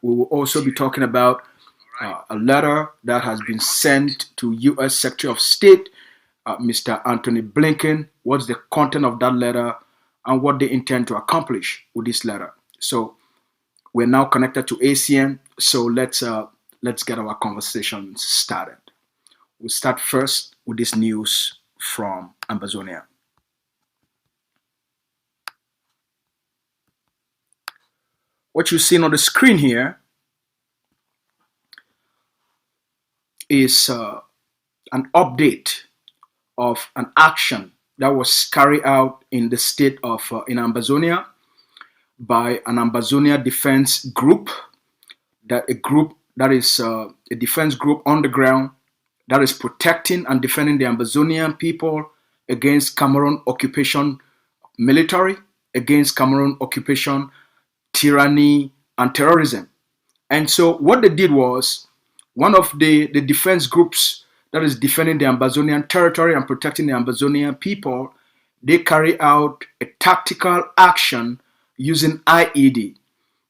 we will also be talking about a letter that has been sent to U.S. Secretary of State, Mr. Antony Blinken. What's the content of that letter and what they intend to accomplish with this letter? So we're now connected to ACN. So let's get our conversation started. We'll start first with this news from Ambazonia. What you're seeing on the screen here is an update of an action that was carried out in the state of in Ambazonia by an Ambazonia defense group, that is a defense group on the ground that is protecting and defending the Ambazonian people against Cameroon occupation military, against Cameroon occupation, tyranny, and terrorism. And so what they did was, one of the defense groups that is defending the Ambazonian territory and protecting the Ambazonian people, they carry out a tactical action using IED.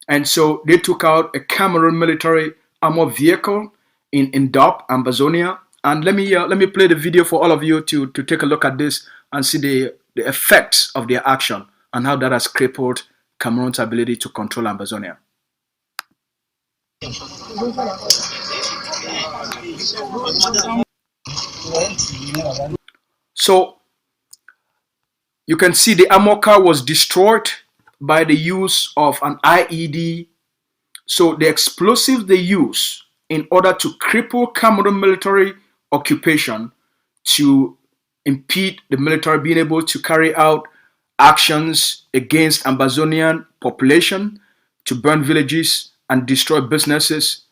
And so they took out a Cameroon military armored vehicle in Ipob, Ambazonia. And let me play the video for all of you to take a look at this and see the effects of their action and how that has crippled Cameroon's ability to control Ambazonia. So you can see the armor car was destroyed by the use of an IED. So the explosive they use in order to cripple Cameroon military occupation, to impede the military being able to carry out actions against Ambazonian population, to burn villages and destroy businesses.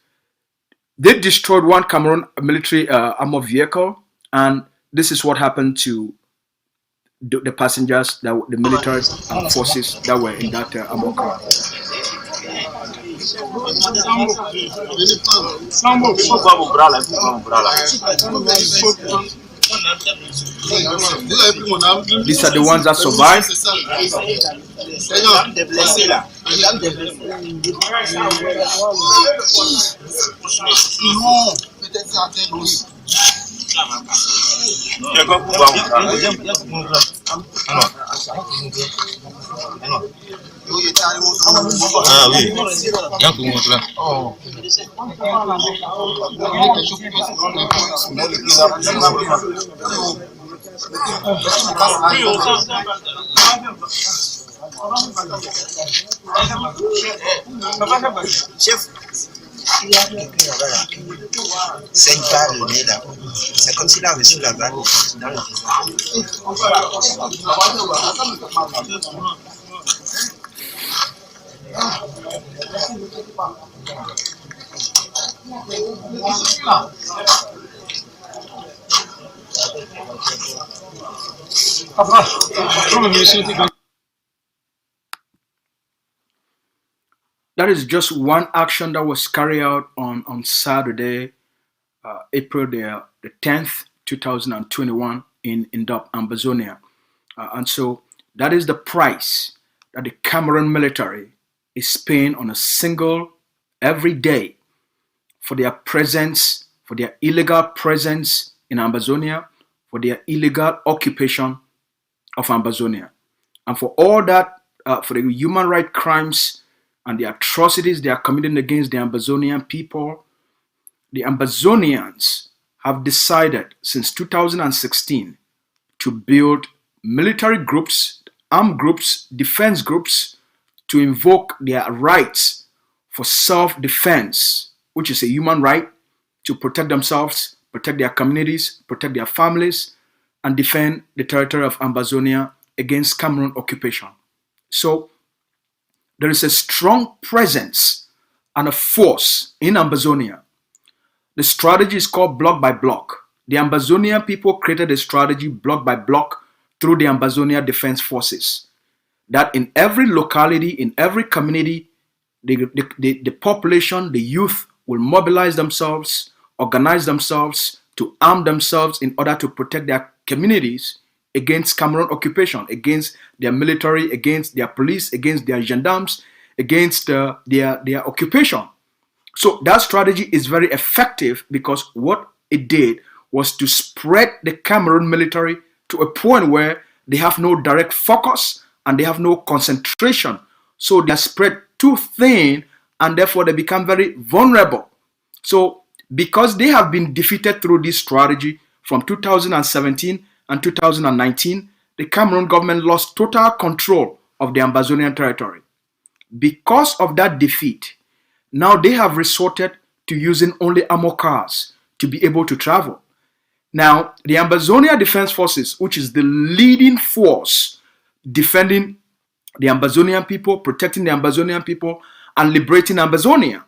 They destroyed one Cameroon military armored vehicle, and this is what happened to the passengers, the military forces that were in that armored car. These are the ones that survived. Ah oui, bien pour montrer. Oh. Chef. C'est une balle le nez là. C'est comme s'il a reçu la balle dans le That is just one action that was carried out on Saturday, April the 10th, 2021 in Ipob, Ambazonia. And so that is the price that the Cameroon military is paying on a single every day for their presence, for their illegal presence in Ambazonia, for their illegal occupation of Ambazonia, and for all that, for the human rights crimes and the atrocities they are committing against the Ambazonian people. The Ambazonians have decided since 2016 to build military groups, armed groups, defense groups, to invoke their rights for self-defense, which is a human right, to protect themselves, protect their communities, protect their families, and defend the territory of Ambazonia against Cameroon occupation. So there is a strong presence and a force in Ambazonia. The strategy is called block by block. The Ambazonian people created a strategy block by block through the Ambazonia Defense Forces, that in every locality, in every community, the population, the youth will mobilize themselves, organize themselves to arm themselves in order to protect their communities against Cameroon occupation, against their military, against their police, against their gendarmes, against their occupation. So that strategy is very effective because what it did was to spread the Cameroon military to a point where they have no direct focus and they have no concentration. So they are spread too thin and therefore they become very vulnerable. So because they have been defeated through this strategy from 2017 and 2019, the Cameroon government lost total control of the Ambazonian territory. Because of that defeat, now they have resorted to using only armored cars to be able to travel. Now, the Ambazonia Defense Forces, which is the leading force defending the Ambazonian people, protecting the Ambazonian people, and liberating Ambazonia,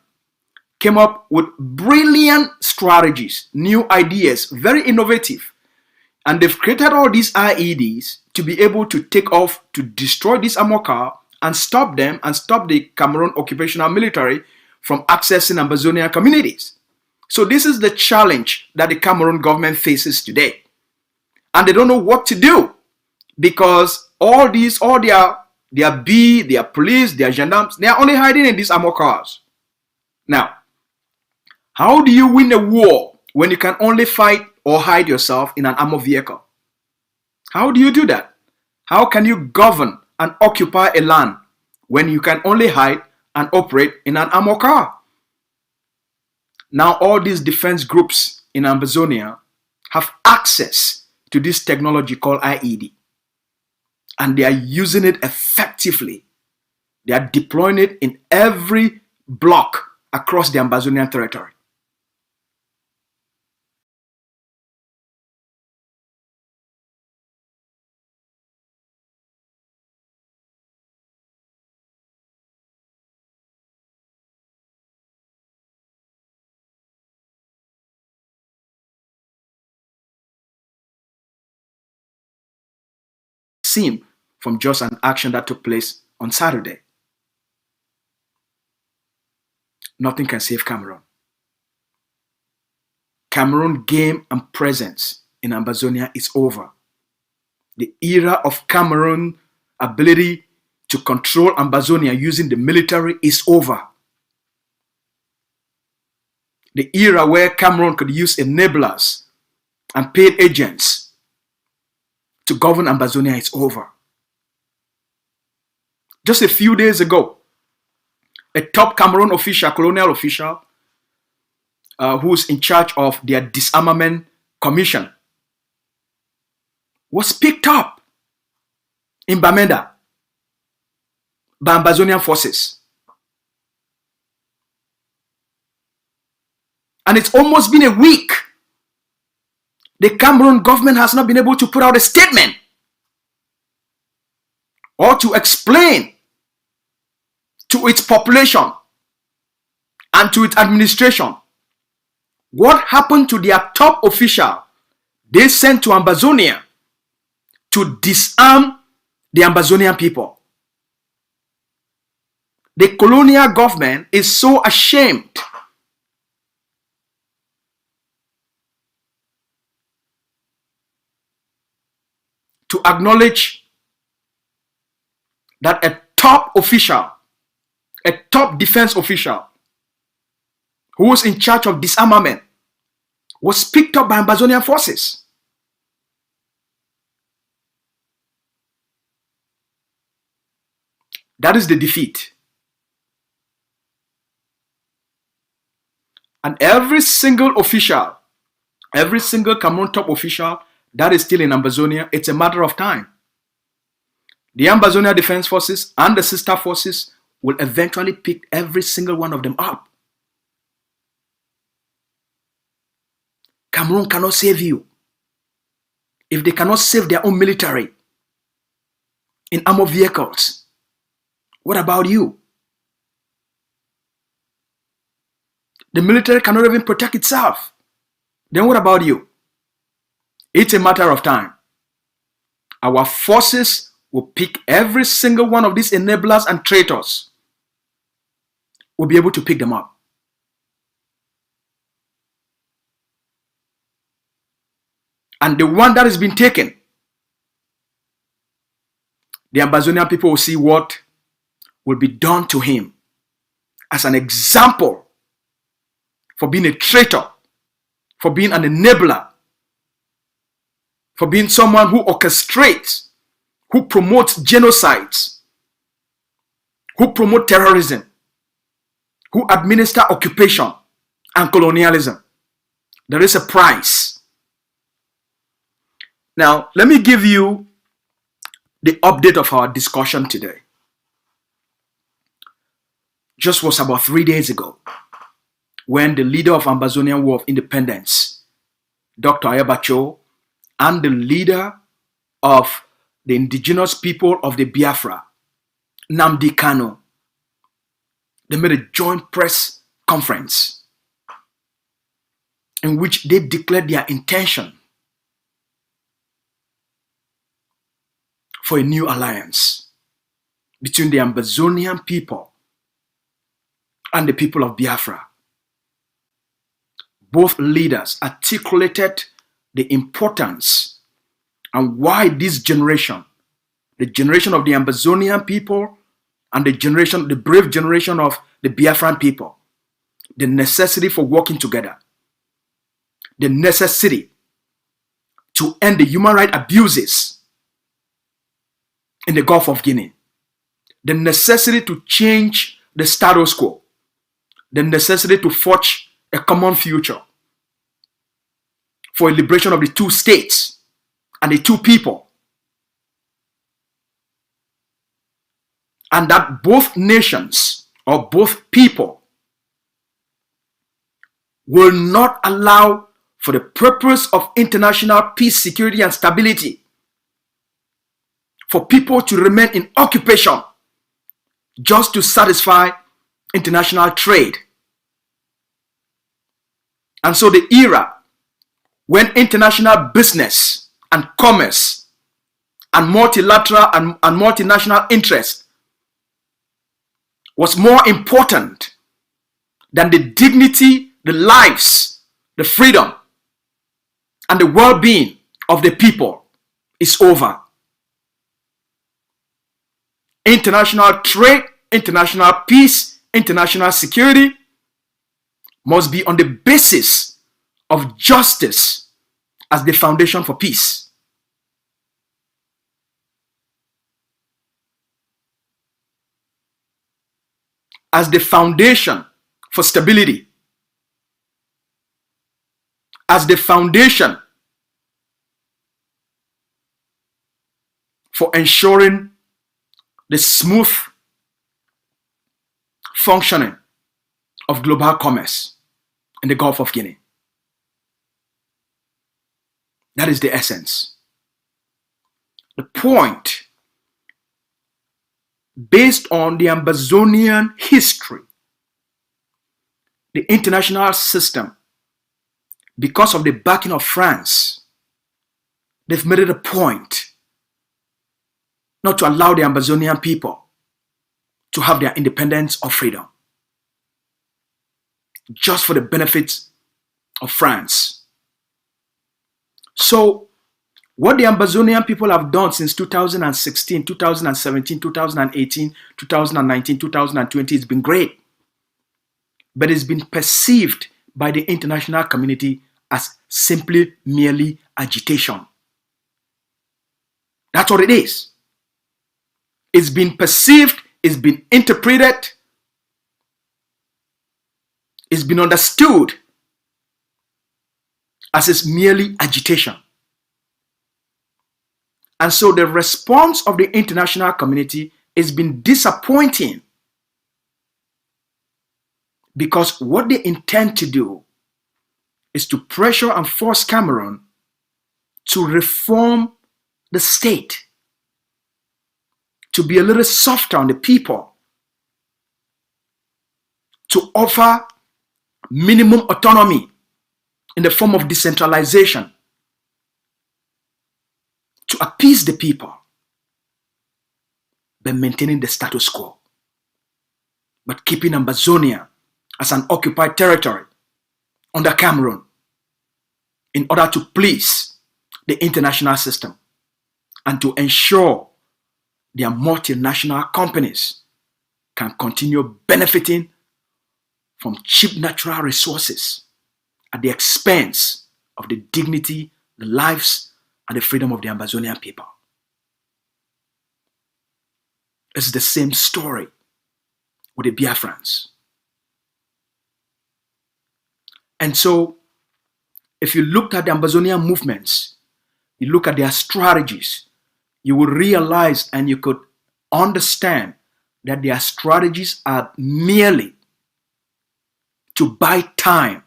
came up with brilliant strategies, new ideas, very innovative. And they've created all these IEDs to be able to take off to destroy this armored car and stop them and stop the Cameroon occupational military from accessing Ambazonian communities. So this is the challenge that the Cameroon government faces today. And they don't know what to do because all their police, their gendarmes, they are only hiding in these armored cars. Now, how do you win a war when you can only fight or hide yourself in an armored vehicle? How do you do that? How can you govern and occupy a land when you can only hide and operate in an armored car? Now all these defense groups in Ambazonia have access to this technology called IED. And they are using it effectively. They are deploying it in every block across the Ambazonian territory. Seen from just an action that took place on Saturday. Nothing can save Cameroon. Cameroon game and presence in Ambazonia is over. The era of Cameroon ability to control Ambazonia using the military is over. The era where Cameroon could use enablers and paid agents to govern Ambazonia is over. Just a few days ago, a top Cameroon official, colonial official, who's in charge of their disarmament commission, was picked up in Bamenda by Ambazonian forces. And it's almost been a week. The Cameroon government has not been able to put out a statement or to explain to its population and to its administration what happened to their top official they sent to Ambazonia to disarm the Ambazonian people. The colonial government is so ashamed to acknowledge that a top official, a top defense official who was in charge of disarmament was picked up by Ambazonian forces. That is the defeat. And every single official, every single Cameroon top official that is still in Ambazonia, it's a matter of time. The Ambazonia Defense Forces and the sister forces will eventually pick every single one of them up. Cameroon cannot save you. If they cannot save their own military in armored vehicles, what about you? The military cannot even protect itself. Then what about you? It's a matter of time. Our forces will pick every single one of these enablers and traitors. We'll be able to pick them up. And the one that has been taken, the Ambazonian people will see what will be done to him as an example for being a traitor, for being an enabler, for being someone who orchestrates, who promotes genocides, who promote terrorism, who administer occupation and colonialism. There is a price. Now, let me give you the update of our discussion today. Just was about 3 days ago when the leader of Ambazonian War of Independence, Dr. Ayabacho, and the leader of the indigenous people of the Biafra, Nnamdi Kanu, they made a joint press conference in which they declared their intention for a new alliance between the Ambazonian people and the people of Biafra. Both leaders articulated the importance and why this generation, the generation of the Ambazonian people and the brave generation of the Biafran people, the necessity for working together, the necessity to end the human rights abuses in the Gulf of Guinea, the necessity to change the status quo, the necessity to forge a common future for a liberation of the two states and the two people, and that both nations or both people will not allow, for the purpose of international peace, security, and stability, for people to remain in occupation just to satisfy international trade. And so the era when international business and commerce and multilateral and multinational interest was more important than the dignity, the lives, the freedom, and the well-being of the people is over. International trade, international peace, international security must be on the basis of justice as the foundation for peace. As the foundation for stability. As the foundation for ensuring the smooth functioning of global commerce in the Gulf of Guinea. That is the essence. The point, based on the Ambazonian history, the international system, because of the backing of France, they've made it a point not to allow the Ambazonian people to have their independence or freedom, just for the benefits of France. So, what the Ambazonian people have done since 2016, 2017, 2018, 2019, 2020 has been great. But it's been perceived by the international community as simply merely agitation. That's what it is. It's been perceived, it's been interpreted, it's been understood as it's merely agitation. And so the response of the international community has been disappointing, because what they intend to do is to pressure and force Cameroon to reform the state, to be a little softer on the people, to offer minimum autonomy in the form of decentralization, to appease the people, by maintaining the status quo, but keeping Ambazonia as an occupied territory under Cameroon in order to please the international system and to ensure their multinational companies can continue benefiting from cheap natural resources at the expense of the dignity, the lives, and the freedom of the Ambazonian people. It's the same story with the Biafrans. And so, if you look at the Ambazonian movements, you look at their strategies, you will realize and you could understand that their strategies are merely to buy time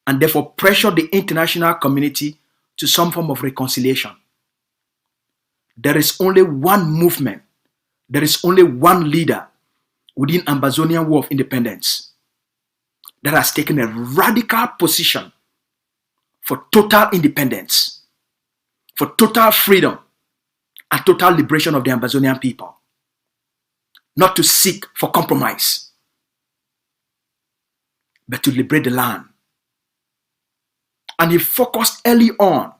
and therefore pressure the international community to some form of reconciliation. There is only one movement, there is only one leader within Ambazonian War of Independence that has taken a radical position for total independence, for total freedom, and total liberation of the Ambazonian people. Not to seek for compromise, but to liberate the land. And he focused early on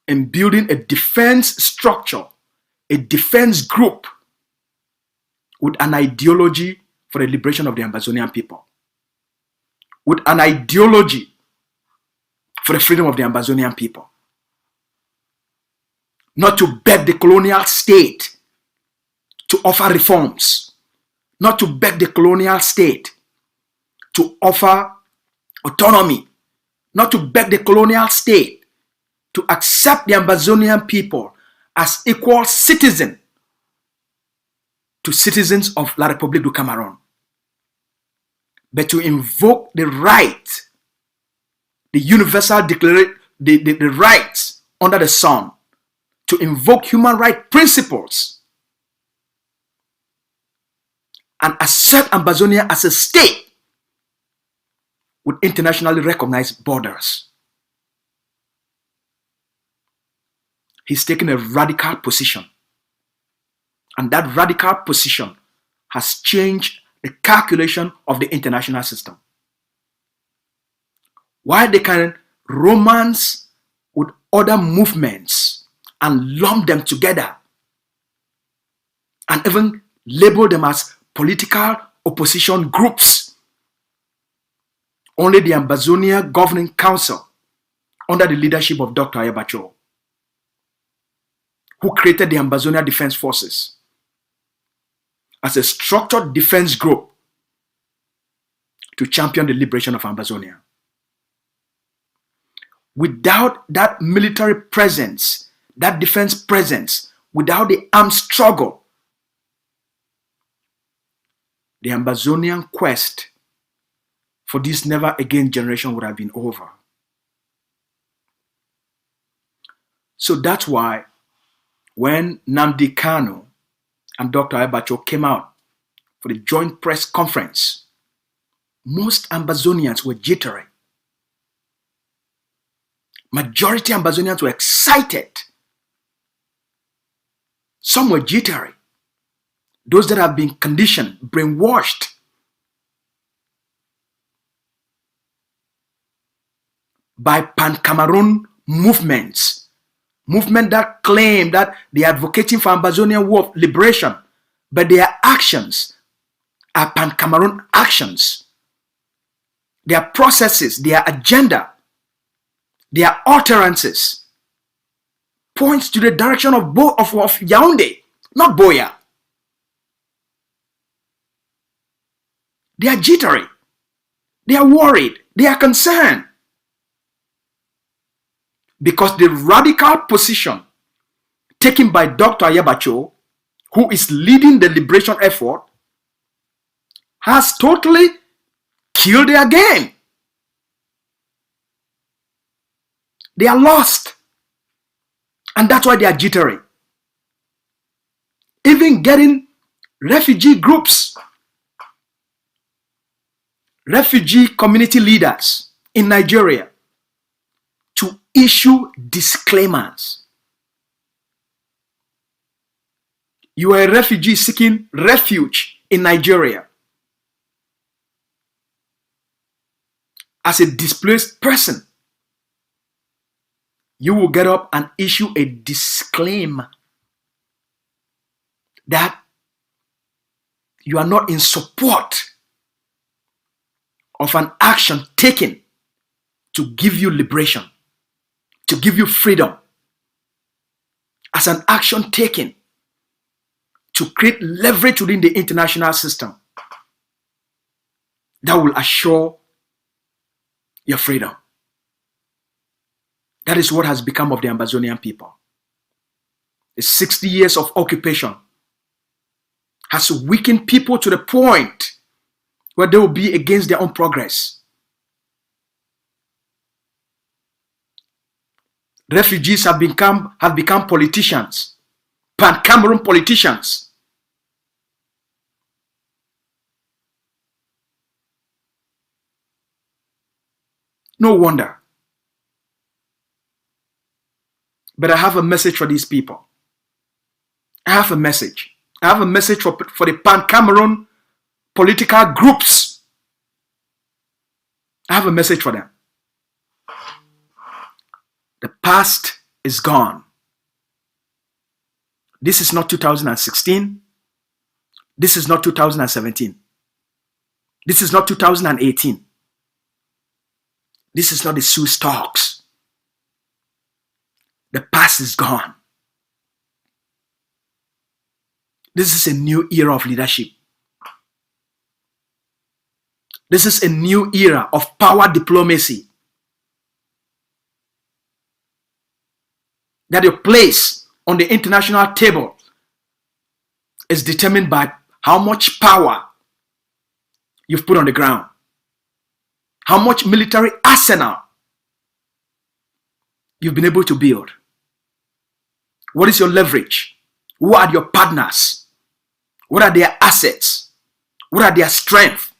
in building a defense structure, a defense group with an ideology for the liberation of the Ambazonian people, with an ideology for the freedom of the Ambazonian people. Not to beg the colonial state to offer reforms, not to beg the colonial state to offer autonomy, not to beg the colonial state to accept the Ambazonian people as equal citizens to citizens of La République du Cameroon, but to invoke the right, the universal declaration, the rights under the sun, to invoke human rights principles and accept Ambazonia as a state with internationally recognized borders. He's taken a radical position. And that radical position has changed the calculation of the international system. While they can romance with other movements and lump them together and even label them as political opposition groups, only the Ambazonia Governing Council, under the leadership of Dr. Ayabacho, who created the Ambazonia Defense Forces as a structured defense group to champion the liberation of Ambazonia. Without that military presence, that defense presence, without the armed struggle, the Ambazonian quest for this never again generation would have been over. So that's why when Nnamdi Kanu and Dr. Ayabacho came out for the joint press conference, most Ambazonians were jittery. Majority Ambazonians were excited. Some were jittery. Those that have been conditioned, brainwashed by pan-Cameroon movements, movement that claim that they are advocating for Ambazonian war of liberation, but their actions are pan-Cameroon actions. Their processes, their agenda, their utterances points to the direction of Yaoundé, not Boya. They are jittery. They are worried. They are concerned. Because the radical position taken by Dr. Ayabacho, who is leading the liberation effort, has totally killed their game. They are lost. And that's why they are jittery. Even getting refugee groups, refugee community leaders in Nigeria to issue disclaimers. You are a refugee seeking refuge in Nigeria as a displaced person. You will get up and issue a disclaimer that you are not in support of an action taken to give you liberation, to give you freedom, as an action taken to create leverage within the international system that will assure your freedom. That is what has become of the Ambazonian people. The 60 years of occupation has weakened people to the point where they will be against their own progress. Refugees have become politicians, pan-Cameroon politicians. No wonder. But I have a message for these people. I have a message. I have a message for the pan-Cameroon political groups. I have a message for them. The past is gone. This is not 2016. This is not 2017. This is not 2018. This is not the Sioux talks. The past is gone. This is a new era of leadership. This is a new era of power diplomacy. That your place on the international table is determined by how much power you've put on the ground, how much military arsenal you've been able to build. What is your leverage? Who are your partners? What are their assets? What are their strengths?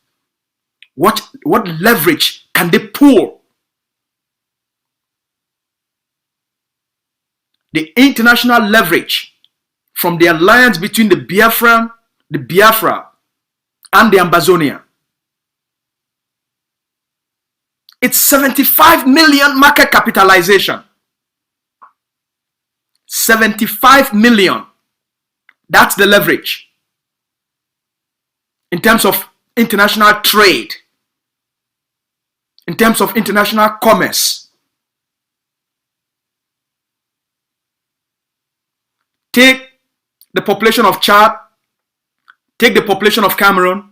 What leverage can they pull? The international leverage from the alliance between the Biafra and the Ambazonia. It's 75 million market capitalization. 75 million. That's the leverage. In terms of international trade. In terms of international commerce. Take the population of Chad, take the population of Cameroon,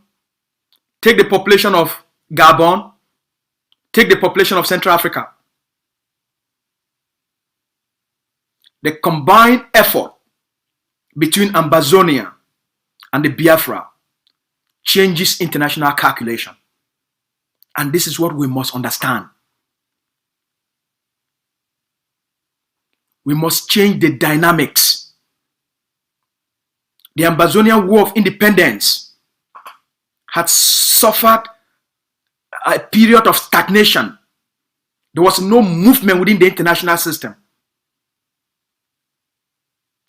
take the population of Gabon, take the population of Central Africa. The combined effort between Ambazonia and the Biafra changes international calculation. And this is what we must understand. We must change the dynamics. The Ambazonian War of Independence had suffered a period of stagnation. There was no movement within the international system.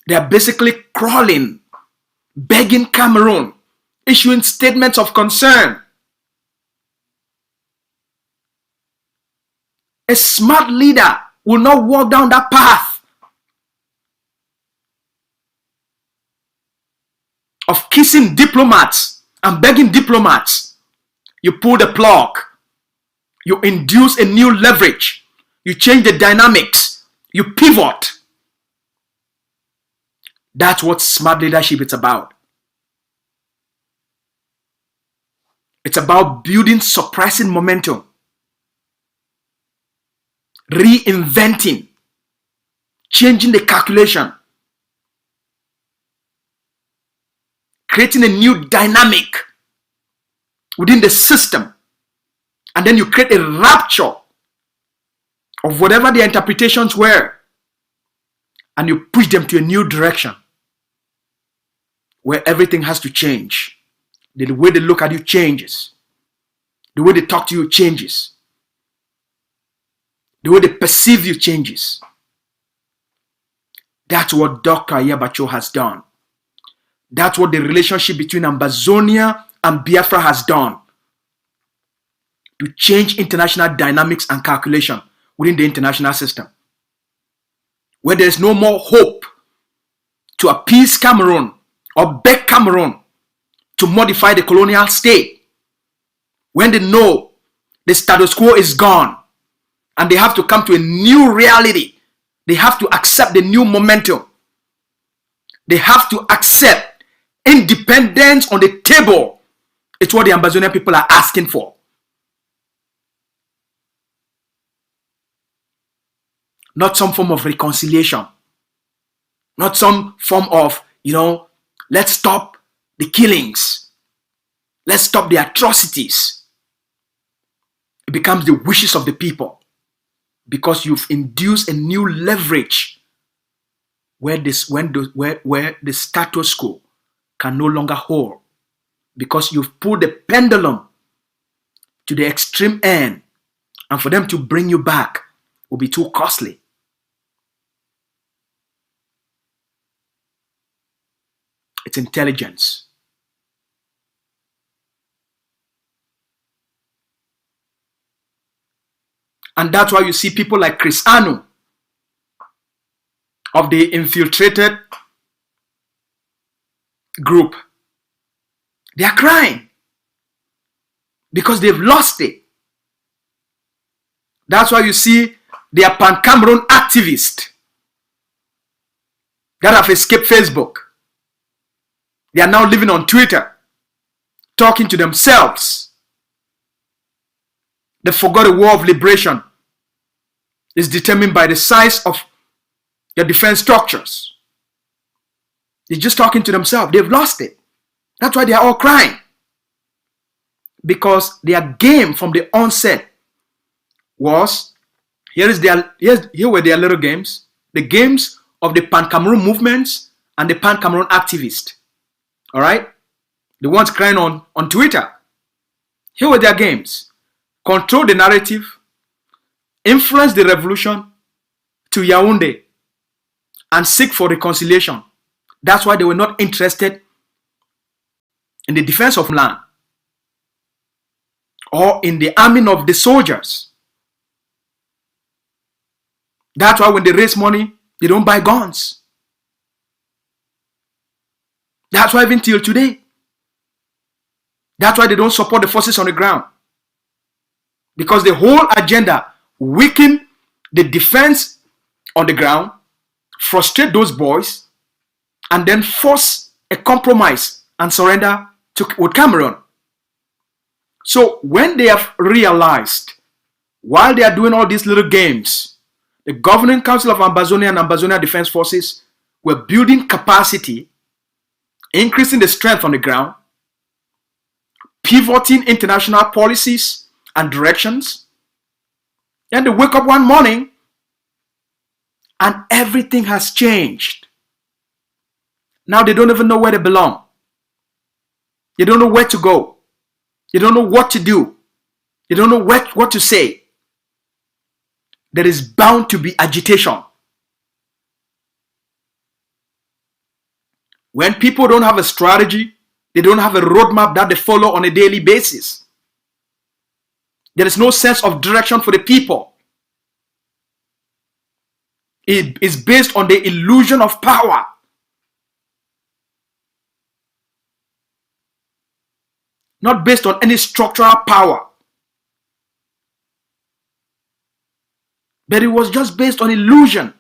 They are basically crawling, begging Cameroon, issuing statements of concern. A smart leader will not walk down that path of kissing diplomats and begging diplomats. You pull the plug. You induce a new leverage. You change the dynamics. You pivot. That's what smart leadership is about. It's about building surprising momentum. Reinventing. Changing the calculation. Creating a new dynamic within the system. And then you create a rapture of whatever the interpretations were. And you push them to a new direction. Where everything has to change. The way they look at you changes. The way they talk to you changes. The way they perceive you changes. That's what Dr. Ayabacho has done. That's what the relationship between Ambazonia and Biafra has done. To change international dynamics and calculation within the international system. Where there is no more hope to appease Cameroon or beg Cameroon to modify the colonial state. When they know The status quo is gone. And they have to come to a new reality. They have to accept the new momentum. They have to accept independence on the table. It's what the Ambazonian people are asking for. Not some form of reconciliation. Not some form of, let's stop the killings. Let's stop the atrocities. It becomes the wishes of the people because you've induced a new leverage where the status quo can no longer hold, because you've pulled the pendulum to the extreme end, and for them to bring you back will be too costly. It's intelligence. And that's why you see people like Chris Anu of the infiltrated group. They are crying because they've lost it. That's why you see their Pan-Cameroon activists that have escaped Facebook. They are now living on Twitter, talking to themselves. They forgot the war of liberation is determined by the size of their defense structures. They're just talking to themselves. They've lost it. That's why they are all crying. Because their game from the onset was, here were their little games. The games of the Pan-Cameroon movements and the Pan-Cameroon activists. All right? The ones crying on Twitter. Here were their games. Control the narrative, influence the revolution to Yaoundé, and seek for reconciliation. That's why they were not interested in the defense of land or in the arming of the soldiers. That's why when they raise money, they don't buy guns. That's why even till today, that's why they don't support the forces on the ground. Because the whole agenda weaken the defense on the ground, frustrate those boys, and then force a compromise and surrender with Cameroon. So when they have realized, while they are doing all these little games, the Governing Council of Ambazonia and Ambazonia Defense Forces were building capacity, increasing the strength on the ground, pivoting international policies and directions. Then they wake up one morning and everything has changed. Now they don't even know where they belong. They don't know where to go. They don't know what to do. They don't know what to say. There is bound to be agitation. When people don't have a strategy, they don't have a roadmap that they follow on a daily basis. There is no sense of direction for the people. It is based on the illusion of power. Not based on any structural power. But it was just based on illusion.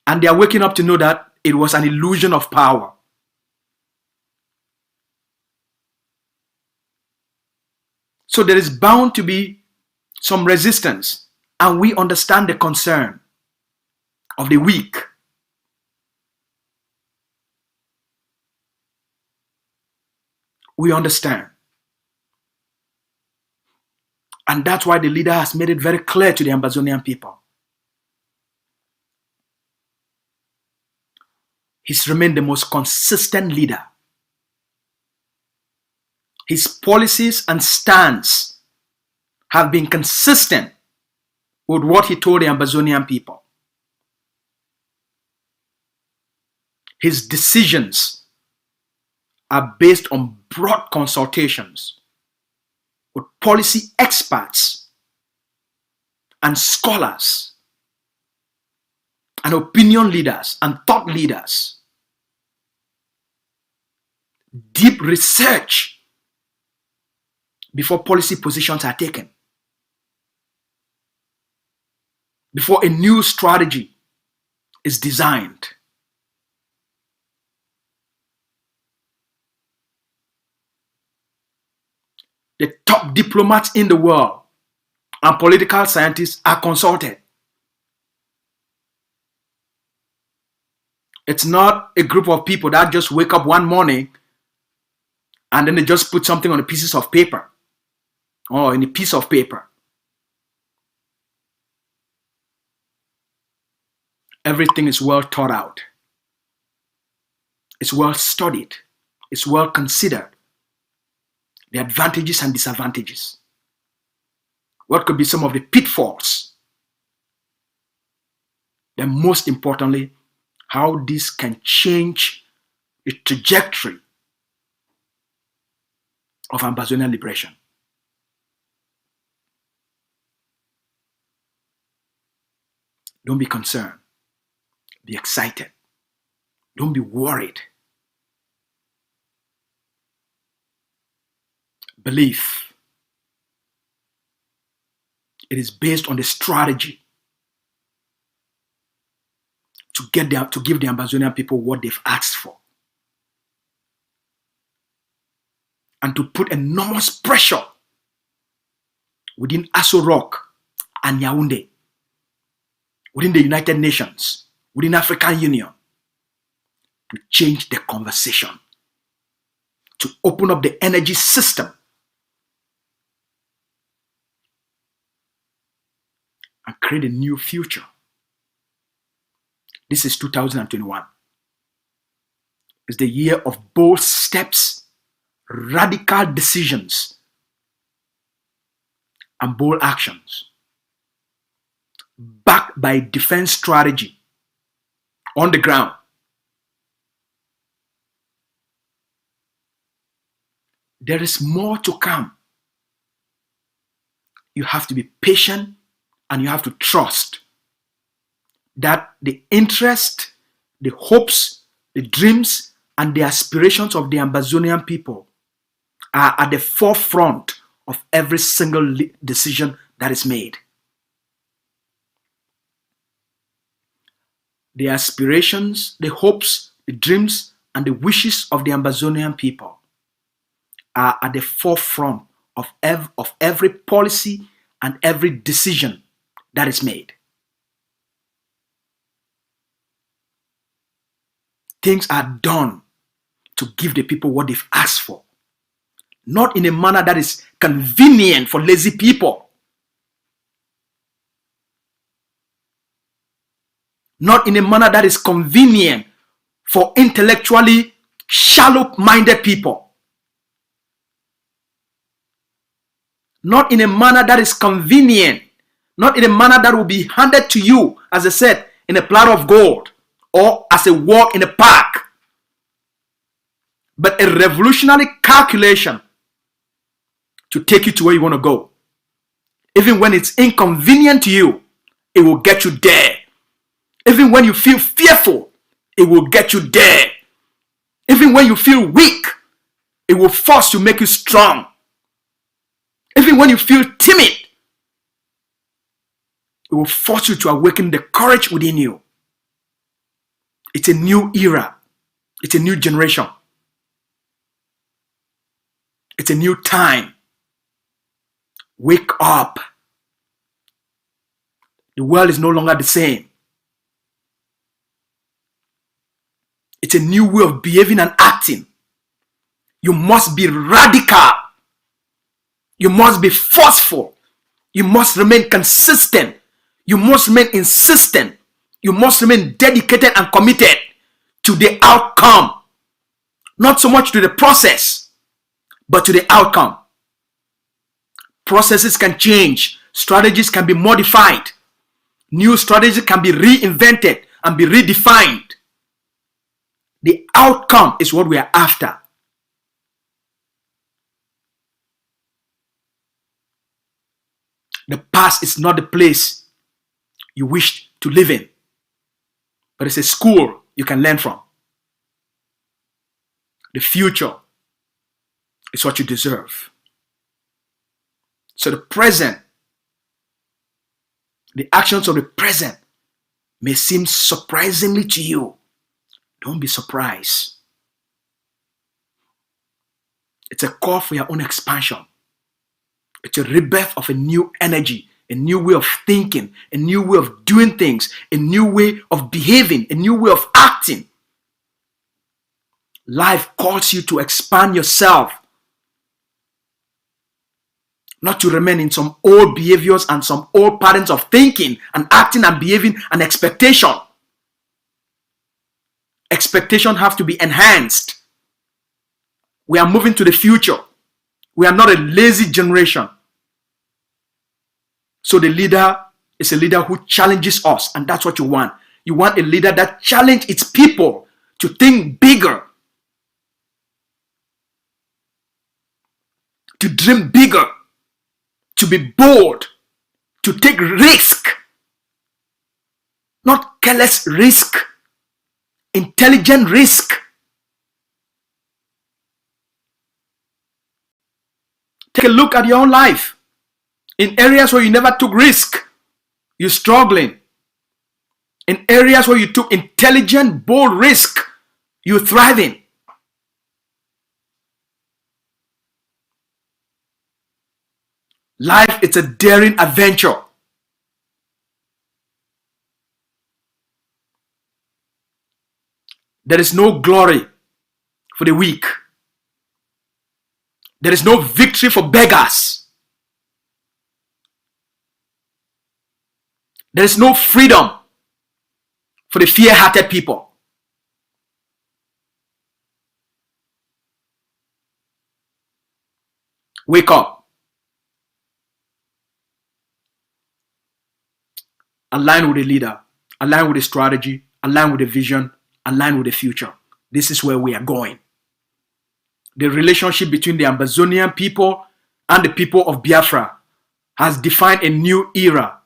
And they are waking up to know that it was an illusion of power. So there is bound to be some resistance. And we understand the concern of the weak. We understand. And that's why the leader has made it very clear to the Ambazonian people. He's remained the most consistent leader. His policies and stance have been consistent with what he told the Ambazonian people. His decisions are based on broad consultations with policy experts and scholars and opinion leaders and thought leaders. Deep research before policy positions are taken, before a new strategy is designed. The top diplomats in the world and political scientists are consulted. It's not a group of people that just wake up one morning and then they just put something on a piece of paper or in a piece of paper. Everything is well thought out. It's well studied. It's well considered. The advantages and disadvantages. What could be some of the pitfalls? Then most importantly, how this can change the trajectory of Ambazonian liberation. Don't be concerned. Be excited. Don't be worried. Belief. It is based on the strategy to give the Ambazonian people what they've asked for. And to put enormous pressure within Aso Rock and Yaoundé, within the United Nations, within African Union, to change the conversation, to open up the energy system and create a new future. This is 2021. It's the year of bold steps, radical decisions, and bold actions, backed by defense strategy on the ground. There is more to come. You have to be patient and you have to trust that the interest, the hopes, the dreams, and the aspirations of the Ambazonian people are at the forefront of every single decision that is made. The aspirations, the hopes, the dreams, and the wishes of the Ambazonian people are at the forefront of every policy and every decision that is made. Things are done to give the people what they've asked for, not in a manner that is convenient for lazy people, not in a manner that is convenient for intellectually shallow-minded people, not in a manner that is convenient, not in a manner that will be handed to you, as I said, in a platter of gold or as a walk in a park, but a revolutionary calculation to take you to where you want to go. Even when it's inconvenient to you, it will get you there. Even when you feel fearful, it will get you there. Even when you feel weak, it will force to make you strong. Even when you feel timid, it will force you to awaken the courage within you. It's a new era. It's a new generation. It's a new time. Wake up. The world is no longer the same. It's a new way of behaving and acting. You must be radical. You must be forceful. You must remain consistent. You must remain insistent. You must remain dedicated and committed to the outcome. Not so much to the process, but to the outcome. Processes can change. Strategies can be modified. New strategies can be reinvented and be redefined. The outcome is what we are after. The past is not the place you wish to live in, but it's a school you can learn from. The future is what you deserve. So the present, the actions of the present may seem surprisingly to you. Don't be surprised. It's a call for your own expansion. It's a rebirth of a new energy, a new way of thinking, a new way of doing things, a new way of behaving, a new way of acting. Life calls you to expand yourself, not to remain in some old behaviors and some old patterns of thinking and acting and behaving and expectation. Expectation have to be enhanced. We are moving to the future. We are not a lazy generation. So the leader is a leader who challenges us, and that's what you want. You want a leader that challenges its people to think bigger, to dream bigger, to be bold, to take risk. Not careless risk, intelligent risk. Take a look at your own life. In areas where you never took risk, you're struggling. In areas where you took intelligent, bold risk, you're thriving. Life is a daring adventure. There is no glory for the weak. There is no victory for beggars. There is no freedom for the fear-hearted people. Wake up. Align with the leader. Align with the strategy. Align with the vision. Align with the future. This is where we are going. The relationship between the Ambazonian people and the people of Biafra has defined a new era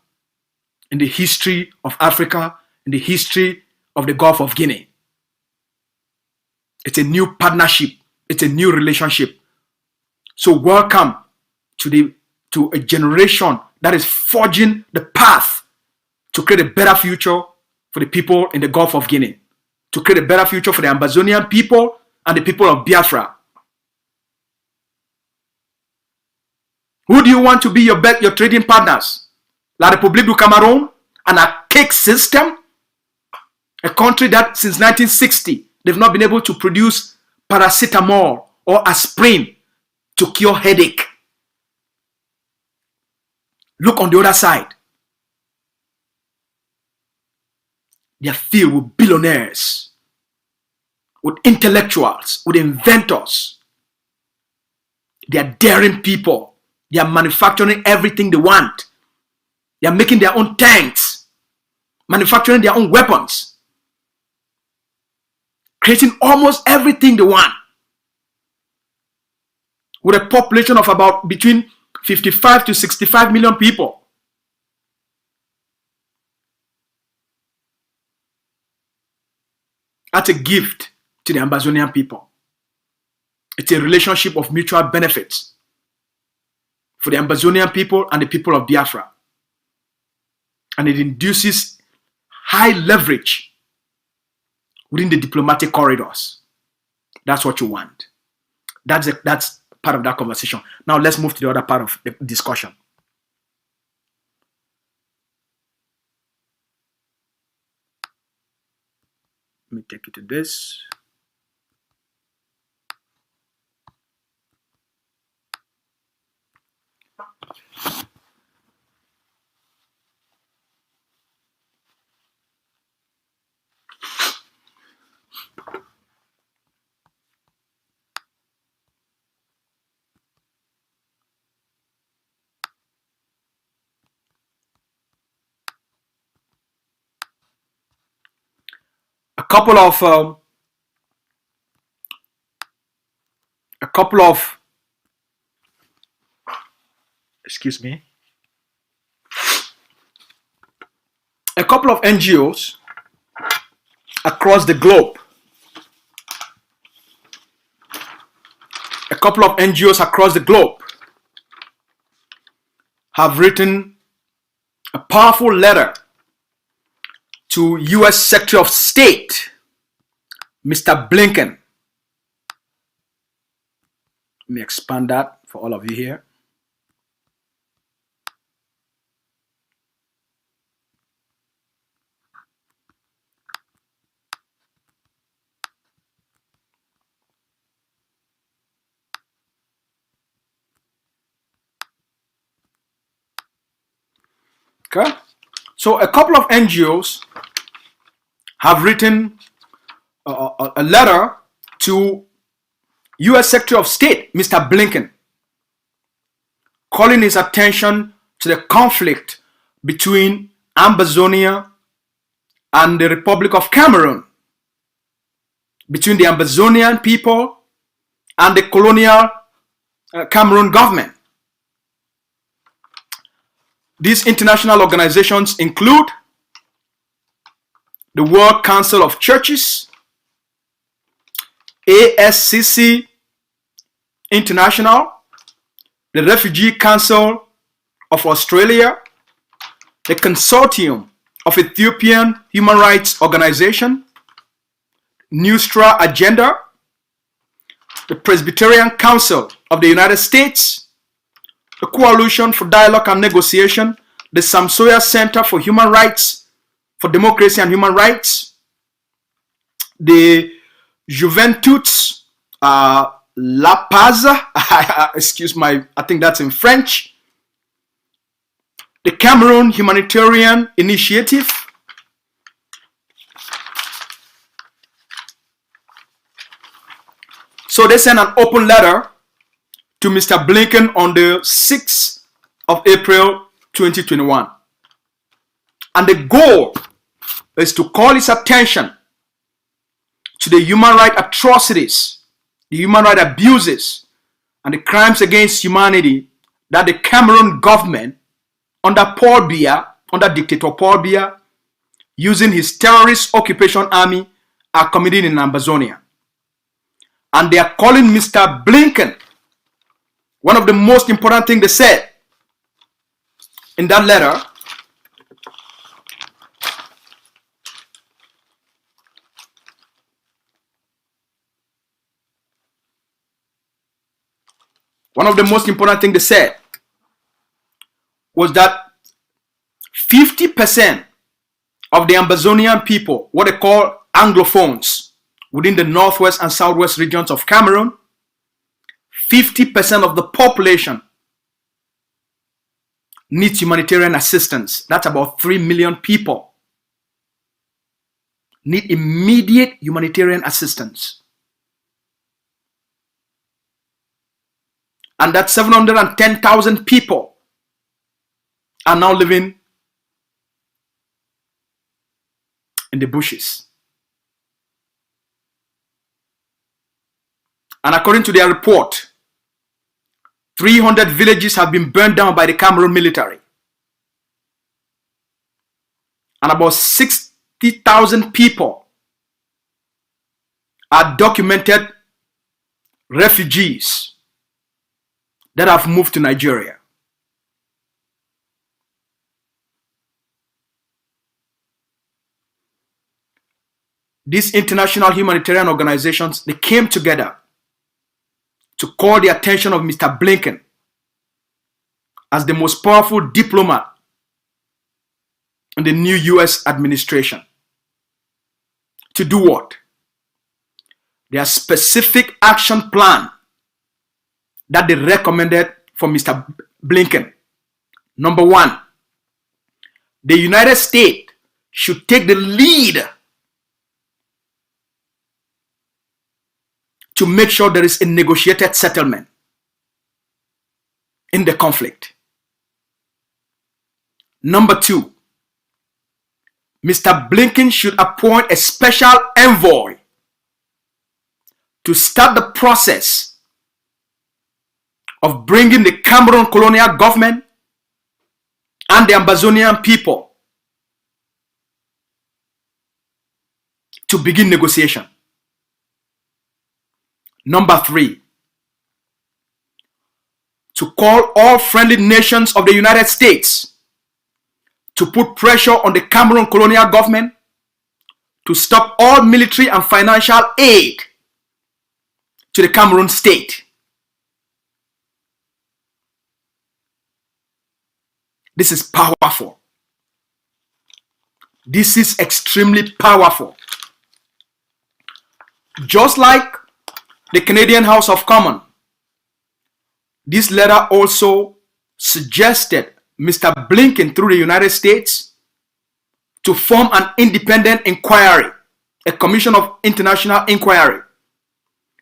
in the history of Africa, in the history of the Gulf of Guinea. It's a new partnership. It's a new relationship. So welcome to a generation that is forging the path to create a better future for the people in the Gulf of Guinea, to create a better future for the Ambazonian people and the people of Biafra. Who do you want to be your trading partners? La République du Cameroon, an archaic system, a country that since 1960 they've not been able to produce paracetamol or aspirin to cure headache. Look on the other side. They are filled with billionaires, with intellectuals, with inventors. They are daring people. They are manufacturing everything they want. They are making their own tanks, manufacturing their own weapons, creating almost everything they want. With a population of about between 55 to 65 million people. That's a gift to the Ambazonian people. It's a relationship of mutual benefits for the Ambazonian people and the people of Biafra. And it induces high leverage within the diplomatic corridors. That's what you want. That's part of that conversation. Now let's move to the other part of the discussion. Let me take you to this. A couple of excuse me, a couple of NGOs across the globe, have written a powerful letter to U.S. Secretary of State, Mr. Blinken. Let me expand that for all of you here. Okay, so a couple of NGOs have written a letter to U.S. Secretary of State, Mr. Blinken, calling his attention to the conflict between Ambazonia and the Republic of Cameroon, between the Ambazonian people and the colonial Cameroon government. These international organizations include the World Council of Churches, ASCC International, the Refugee Council of Australia, the Consortium of Ethiopian Human Rights Organization, Nusra Agenda, the Presbyterian Council of the United States, the Coalition for Dialogue and Negotiation, the Samsoya Center for Human Rights, for Democracy and Human Rights, the Juventudes La Paz, excuse my, I think that's in French, the Cameroon Humanitarian Initiative, so they sent an open letter to Mr. Blinken on the 6th of April 2021. And the goal is to call his attention to the human rights atrocities, the human rights abuses, and the crimes against humanity that the Cameroon government under Paul Biya, under dictator Paul Biya, using his terrorist occupation army, are committing in Ambazonia. And they are calling Mr. Blinken. One of the most important things they said in that letter was that 50% of the Ambazonian people, what they call Anglophones, within the northwest and southwest regions of Cameroon, 50% of the population needs humanitarian assistance. That's about 3 million people need immediate humanitarian assistance. And that 710,000 people are now living in the bushes. And according to their report, 300 villages have been burned down by the Cameroon military. And about 60,000 people are documented refugees that have moved to Nigeria. These international humanitarian organizations, they came together to call the attention of Mr. Blinken as the most powerful diplomat in the new US administration. To do what? Their specific action plan that they recommended for Mr. Blinken. Number one, the United States should take the lead to make sure there is a negotiated settlement in the conflict. Number two, Mr. Blinken should appoint a special envoy to start the process of bringing the Cameroon colonial government and the Ambazonian people to begin negotiation. Number three, to call all friendly nations of the United States to put pressure on the Cameroon colonial government to stop all military and financial aid to the Cameroon state. This is powerful. This is extremely powerful. Just like the Canadian House of Commons, this letter also suggested Mr. Blinken through the United States to form an independent inquiry, a commission of international inquiry,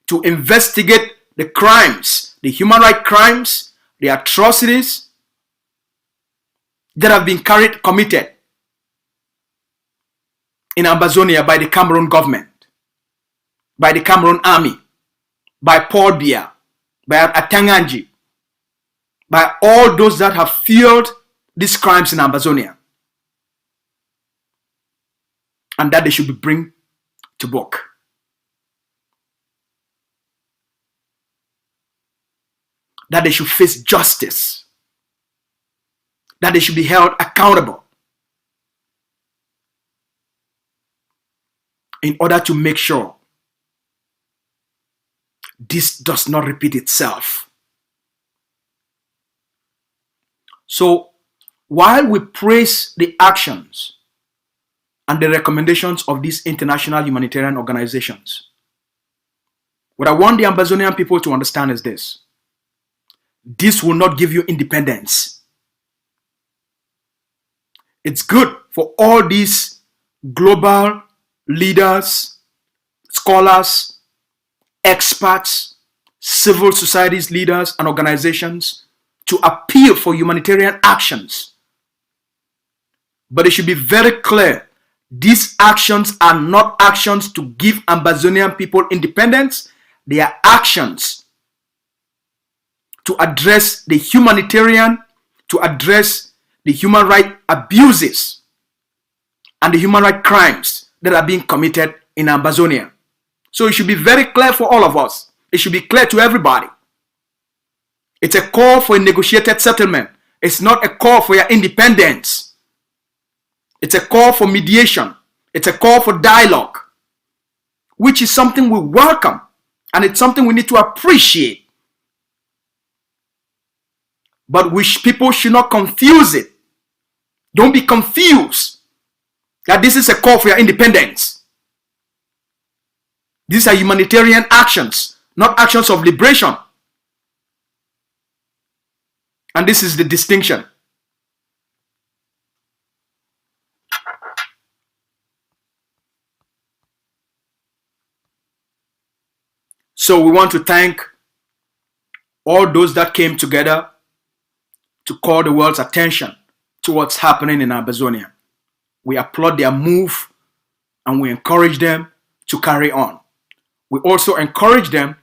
to investigate the crimes, the human rights crimes, the atrocities that have been committed in Ambazonia by the Cameroon government, by the Cameroon army, by Paul Biya, by Atanganji, by all those that have fueled these crimes in Ambazonia, and that they should be brought to book. That they should face justice, that they should be held accountable in order to make sure this does not repeat itself. So, while we praise the actions and the recommendations of these international humanitarian organizations, what I want the Ambazonian people to understand is this: this will not give you independence. It's good for all these global leaders, scholars, experts, civil societies leaders and organizations to appeal for humanitarian actions. But it should be very clear, these actions are not actions to give Ambazonian people independence. They are actions to address the humanitarian, to address the human rights abuses and the human rights crimes that are being committed in Ambazonia. So it should be very clear for all of us. It should be clear to everybody. It's a call for a negotiated settlement. It's not a call for your independence. It's a call for mediation. It's a call for dialogue, which is something we welcome, and it's something we need to appreciate. But people should not confuse it. Don't be confused that this is a call for your independence. These are humanitarian actions, not actions of liberation. And this is the distinction. So we want to thank all those that came together to call the world's attention to what's happening in Ambazonia. We applaud their move and we encourage them to carry on. We also encourage them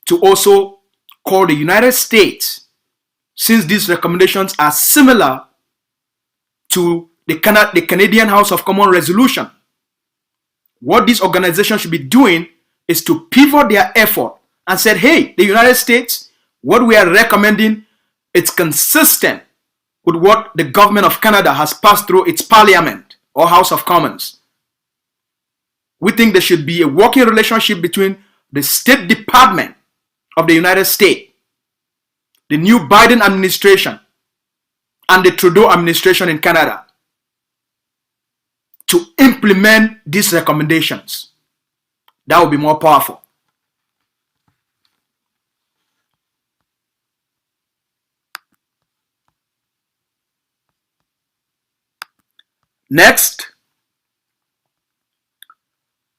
to also call the United States, since these recommendations are similar to the Canadian House of Commons resolution. What this organization should be doing is to pivot their effort and said, hey, the United States, what we are recommending, it's consistent with what the government of Canada has passed through its parliament or House of Commons. We think there should be a working relationship between the State Department of the United States, the new Biden administration, and the Trudeau administration in Canada to implement these recommendations. That would be more powerful. Next,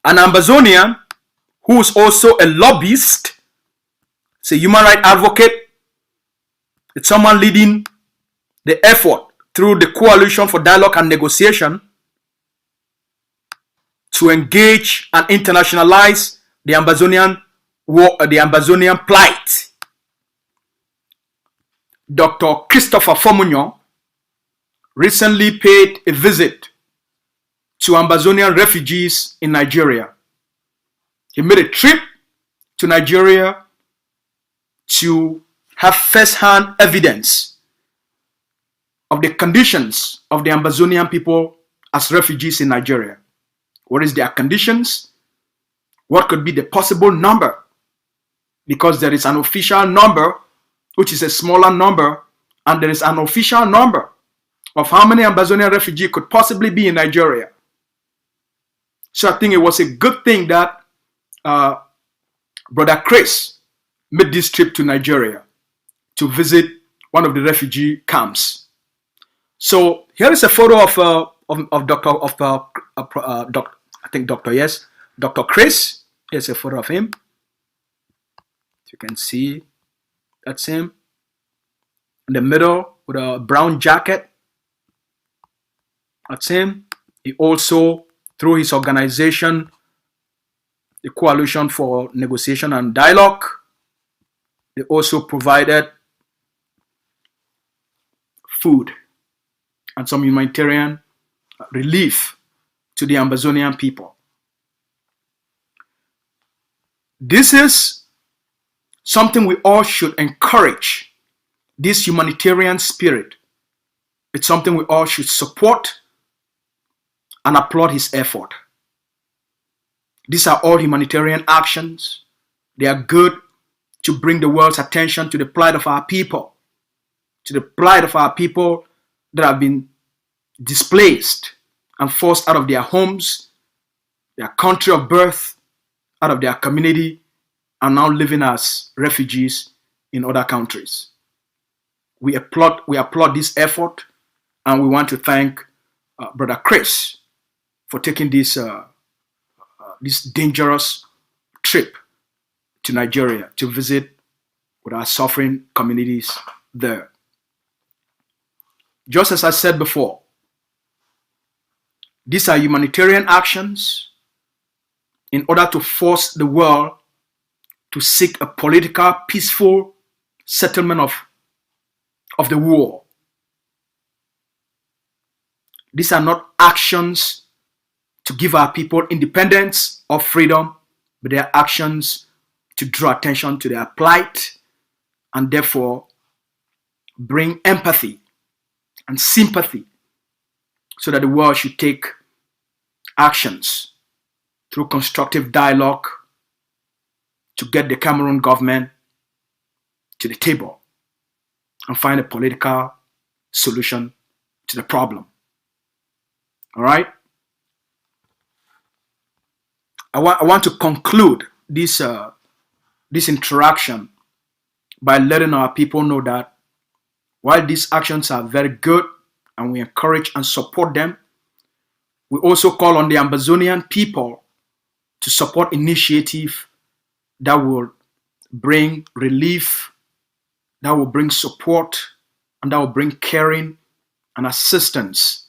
an Ambazonian who is also a lobbyist, it's a human rights advocate, it's someone leading the effort through the Coalition for Dialogue and Negotiation to engage and internationalize the Ambazonian war, the Ambazonian plight. Dr. Christopher Fomunyo recently paid a visit to Ambazonian refugees in Nigeria. He made a trip to Nigeria to have first-hand evidence of the conditions of the Ambazonian people as refugees in Nigeria. What is their conditions? What could be the possible number? Because there is an official number, which is a smaller number, and there is an official number of how many Ambazonian refugees could possibly be in Nigeria. So I think it was a good thing that Brother Chris made this trip to Nigeria to visit one of the refugee camps. So here is a photo of Dr. Chris. Here's a photo of him. As you can see, that's him in the middle with a brown jacket. That's him. He also, through his organization, the Coalition for Negotiation and Dialogue, they also provided food and some humanitarian relief to the Ambazonian people. This is something we all should encourage, this humanitarian spirit. It's something we all should support and applaud his effort. These are all humanitarian actions. They are good to bring the world's attention to the plight of our people, to the plight of our people that have been displaced and forced out of their homes, their country of birth, out of their community, and now living as refugees in other countries. We applaud this effort, and we want to thank Brother Chris for taking this dangerous trip to Nigeria to visit with our suffering communities there. Just as I said before, these are humanitarian actions in order to force the world to seek a political, peaceful settlement of the war. These are not actions to give our people independence or freedom, but they are actions to draw attention to their plight and therefore bring empathy and sympathy so that the world should take actions through constructive dialogue to get the Cameroon government to the table and find a political solution to the problem. All right? I want to conclude this interaction by letting our people know that while these actions are very good and we encourage and support them, we also call on the Ambazonian people to support initiatives that will bring relief, that will bring support, and that will bring caring and assistance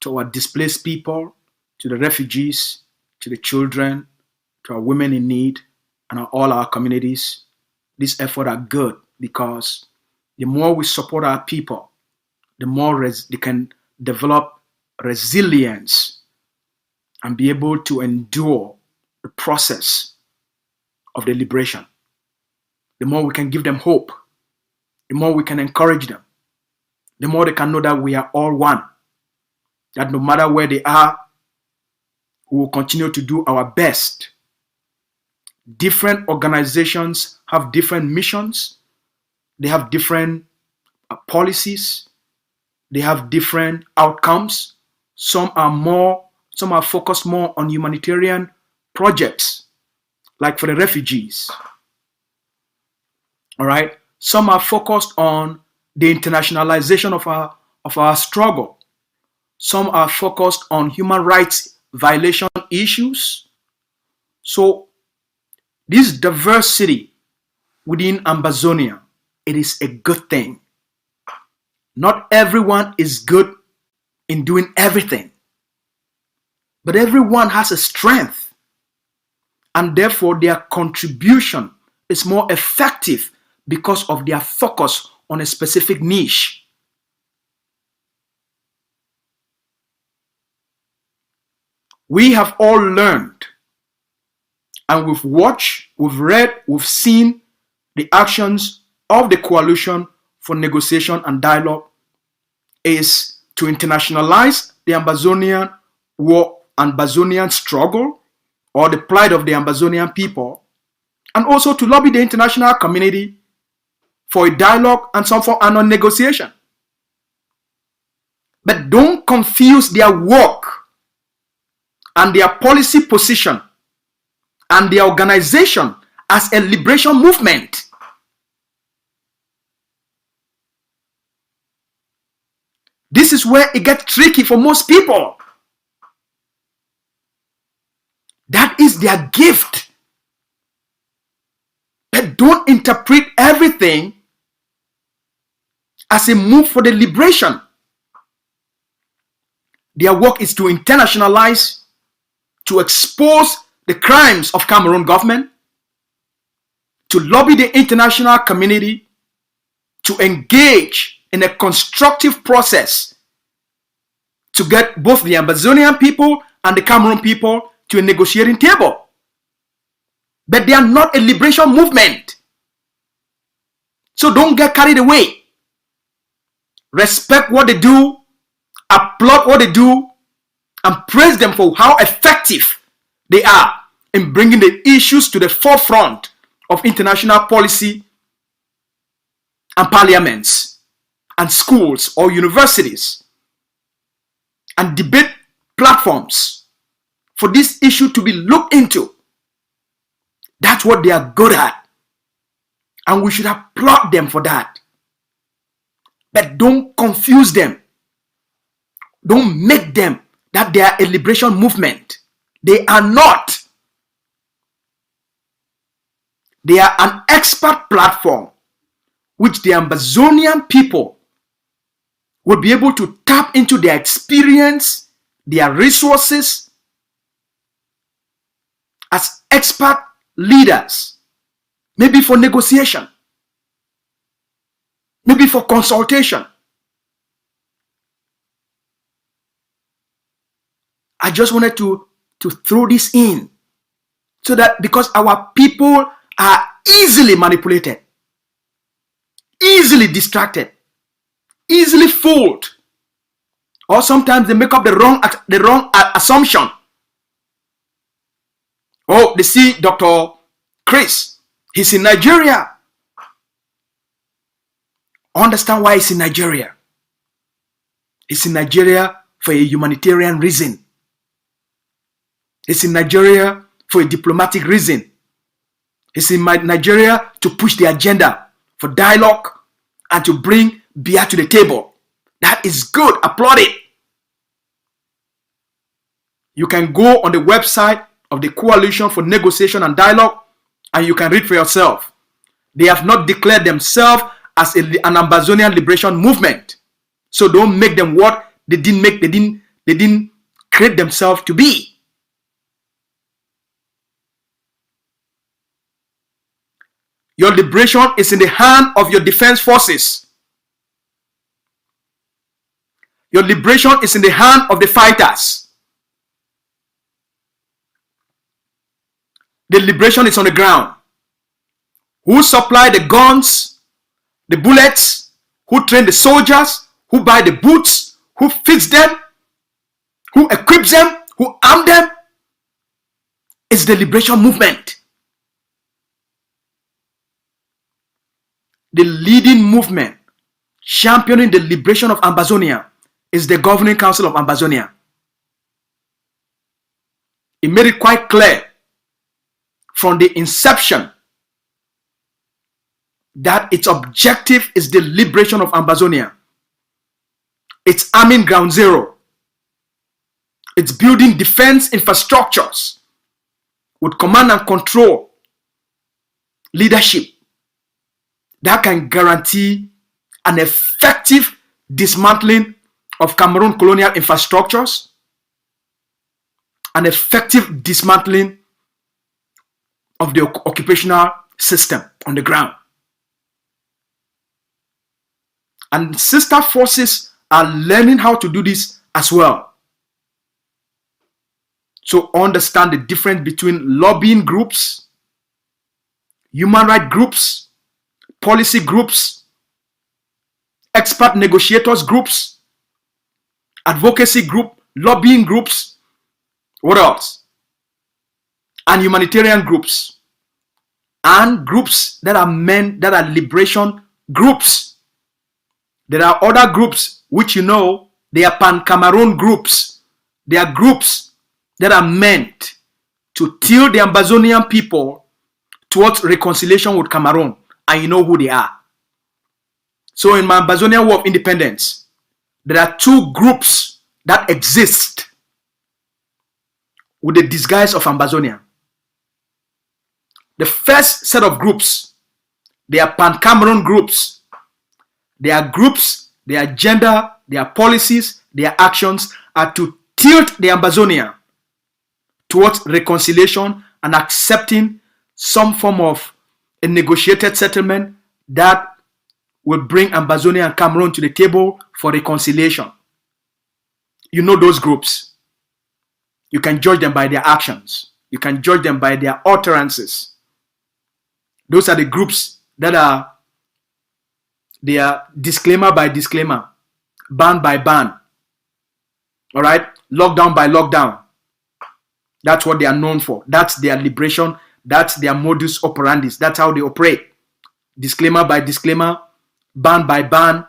to our displaced people, to the refugees, to the children, to our women in need, and all our communities. These efforts are good because the more we support our people, the more they can develop resilience and be able to endure the process of the liberation. The more we can give them hope, the more we can encourage them, the more they can know that we are all one, that no matter where they are, we will continue to do our best. Different organizations have different missions, they have different policies, they have different outcomes. Some are focused more on humanitarian projects, like for the refugees. All right. Some are focused on the internationalization of our struggle. Some are focused on human rights violation issues. So this diversity within Ambazonia, it is a good thing. Not everyone is good in doing everything, but everyone has a strength, and therefore their contribution is more effective because of their focus on a specific niche. We have all learned, and we've watched, we've read, we've seen the actions of the Coalition for Negotiation and Dialogue is to internationalize the Ambazonian war, Ambazonian struggle, or the plight of the Ambazonian people, and also to lobby the international community for a dialogue and some form of negotiation. But don't confuse their work and their policy position and their organization as a liberation movement. This is where it gets tricky for most people. That is their gift. But don't interpret everything as a move for the liberation. Their work is to internationalize, to expose the crimes of Cameroon government, to lobby the international community, to engage in a constructive process to get both the Ambazonian people and the Cameroon people to a negotiating table. But they are not a liberation movement. So don't get carried away. Respect what they do, applaud what they do, and praise them for how effective they are in bringing the issues to the forefront of international policy and parliaments and schools or universities and debate platforms for this issue to be looked into. That's what they are good at, and we should applaud them for that. But don't confuse them. Don't make them that they are a liberation movement. They are not. They are an expert platform which the Ambazonian people will be able to tap into their experience, their resources as expert leaders, maybe for negotiation, maybe for consultation. I just wanted to throw this in so that, because our people are easily manipulated, easily distracted, easily fooled, or sometimes they make up the wrong assumption. Oh, they see Dr. Chris, he's in Nigeria. Understand why he's in Nigeria. He's in Nigeria for a humanitarian reason. He's in Nigeria for a diplomatic reason. He's in Nigeria to push the agenda for dialogue and to bring beer to the table. That is good. Applaud it. You can go on the website of the Coalition for Negotiation and Dialogue and you can read for yourself. They have not declared themselves as an Ambazonian liberation movement. So don't make them what they didn't create themselves to be. Your liberation is in the hand of your defense forces. Your liberation is in the hand of the fighters. The liberation is on the ground. Who supply the guns, the bullets, who train the soldiers, who buy the boots, who fix them, who equips them, who arm them, is the liberation movement. The leading movement championing the liberation of Ambazonia is the Governing Council of Ambazonia. It made it quite clear from the inception that its objective is the liberation of Ambazonia. It's arming ground zero. It's building defense infrastructures with command and control leadership that can guarantee an effective dismantling of Cameroon colonial infrastructures, an effective dismantling of the occupational system on the ground. And sister forces are learning how to do this as well. So understand the difference between lobbying groups, human rights groups, policy groups, expert negotiators groups, advocacy group, lobbying groups, what else? And humanitarian groups, and groups that are liberation groups. There are other groups which they are pan-Cameroon groups. They are groups that are meant to tilt the Ambazonian people towards reconciliation with Cameroon, and you know who they are. So in my Ambazonian War of Independence, there are two groups that exist with the disguise of Ambazonia. The first set of groups, they are pan-Cameroon groups. They are groups, their agenda, their policies, their actions are to tilt the Ambazonia towards reconciliation and accepting some form of a negotiated settlement that will bring Ambazonia and Cameroon to the table for reconciliation. You know those groups. You can judge them by their actions. You can judge them by their utterances. Those are the groups that they are disclaimer by disclaimer, ban by ban. All right, lockdown by lockdown. That's what they are known for. That's their liberation. That's their modus operandi. That's how they operate. Disclaimer by disclaimer, ban by ban,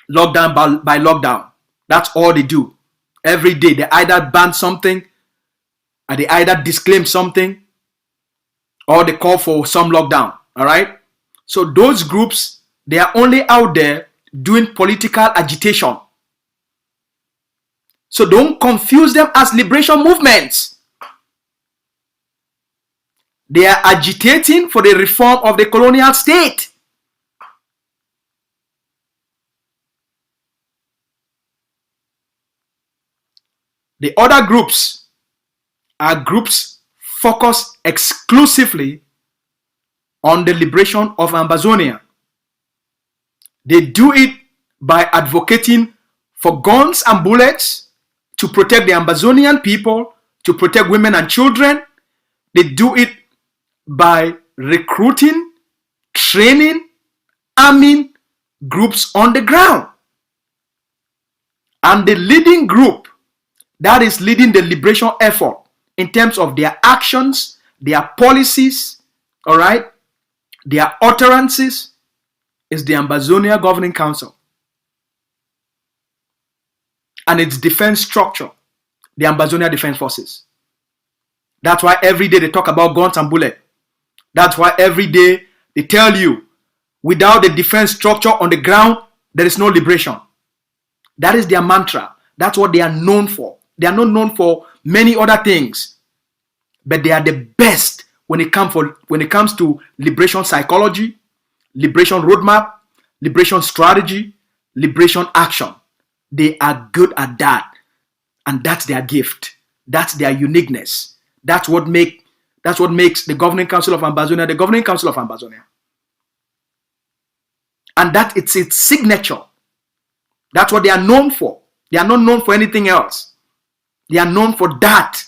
lockdown by lockdown. That's all they do. Every day they either ban something, or they either disclaim something, or they call for some lockdown. All right. So those groups, they are only out there doing political agitation. So don't confuse them as liberation movements. They are agitating for the reform of the colonial state. The other groups are groups focused exclusively on the liberation of Ambazonia. They do it by advocating for guns and bullets to protect the Ambazonian people, to protect women and children. They do it by recruiting, training, arming groups on the ground. And the leading group that is leading the liberation effort in terms of their actions, their policies, all right, their utterances, is the Ambazonia Governing Council and its defense structure, the Ambazonia Defense Forces. That's why every day they talk about guns and bullets. That's why every day they tell you, without the defense structure on the ground, there is no liberation. That is their mantra. That's what they are known for. They are not known for many other things, but they are the best when it comes to liberation psychology, liberation roadmap, liberation strategy, liberation action. They are good at that, and that's their gift. That's their uniqueness. That's what makes the Governing Council of Ambazonia the Governing Council of Ambazonia, and that it's its signature. That's what they are known for. They are not known for anything else. They are known for that.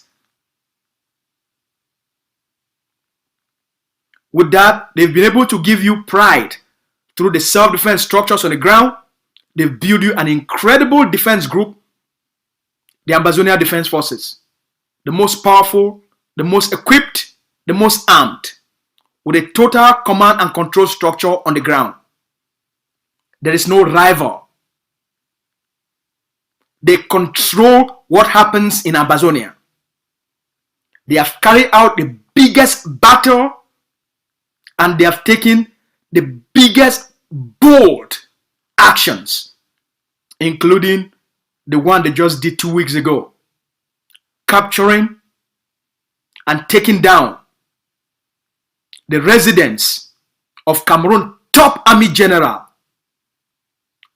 With that, they've been able to give you pride through the self-defense structures on the ground. They've built you an incredible defense group, the Ambazonia Defense Forces, the most powerful, the most equipped, the most armed, with a total command and control structure on the ground. There is no rival. They control what happens in Ambazonia. They have carried out the biggest battle, and they have taken the biggest bold actions, including the one they just did 2 weeks ago, capturing and taking down the residence of Cameroon top army general,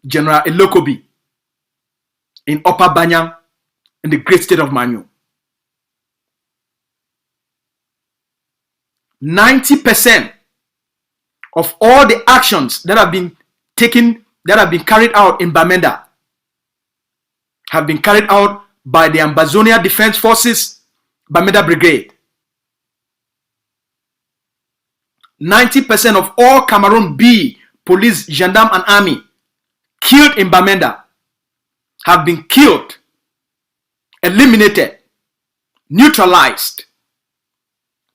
General Elokobi, in Upper Banyang, in the great state of Manyu. 90% of all the actions that have been taken, that have been carried out in Bamenda, have been carried out by the Ambazonia Defense Forces, Bamenda Brigade. 90% of all Cameroon B police, gendarme, and army killed in Bamenda have been killed, eliminated, neutralized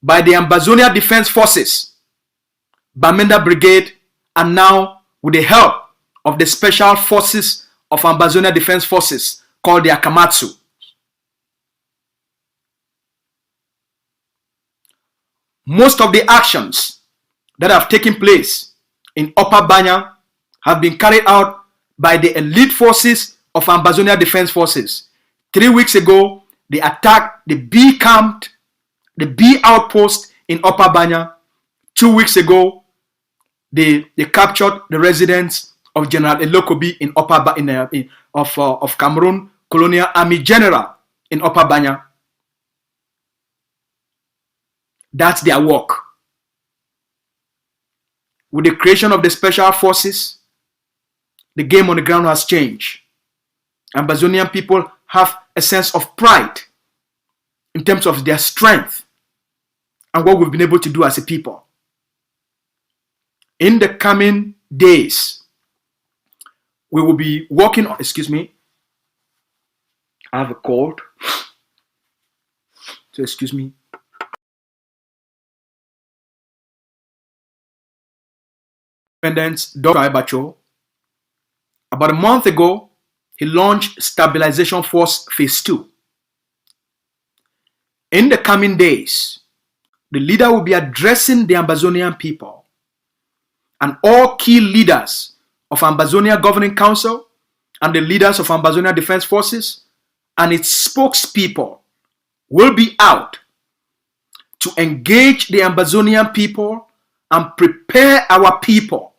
by the Ambazonia Defense Forces, Bamenda Brigade, and now with the help of the Special Forces of Ambazonia Defense Forces called the Akamatsu. Most of the actions that have taken place in Upper Banya have been carried out by the elite forces of Ambazonia Defense Forces. 3 weeks ago, they attacked the B camp, the B outpost in Upper Banya. 2 weeks ago, they captured the residence of General Elokobi in of Cameroon Colonial Army General in Upper Banya. That's their work. With the creation of the special forces, the game on the ground has changed. Ambazonian people have a sense of pride in terms of their strength and what we've been able to do as a people. In the coming days, we will be working on, excuse me, I have a cold, so excuse me. Dr. Ibacho, about a month ago, he launched Stabilization Force Phase 2. In the coming days, the leader will be addressing the Ambazonian people, and all key leaders of Ambazonia Governing Council and the leaders of Ambazonia Defense Forces and its spokespeople will be out to engage the Ambazonian people and prepare our people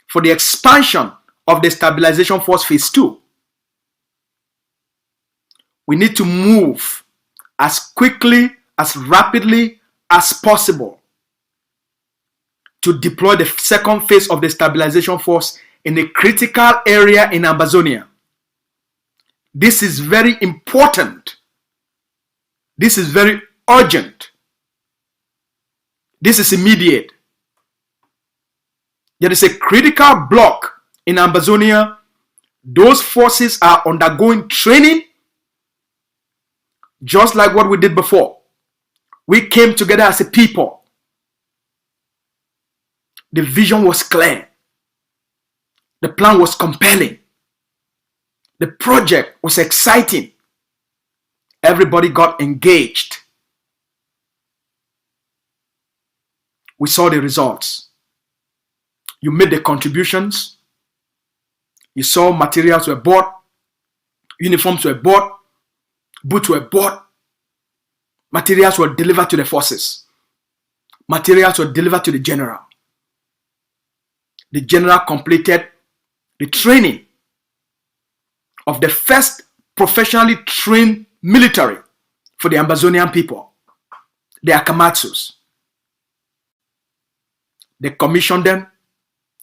for the expansion of the Stabilization Force Phase 2. We need to move as quickly, as rapidly as possible to deploy the second phase of the Stabilization Force in a critical area in Ambazonia. This is very important. This is very urgent. This is immediate. There is a critical block in Ambazonia. Those forces are undergoing training, just like what we did before. We came together as a people. The vision was clear. The plan was compelling. The project was exciting. Everybody got engaged. We saw the results. You made the contributions. You saw materials were bought. Uniforms were bought. Boots were bought. Materials were delivered to the forces. Materials were delivered to the general. The general completed the training of the first professionally trained military for the Ambazonian people, the Akamatsus. They commissioned them.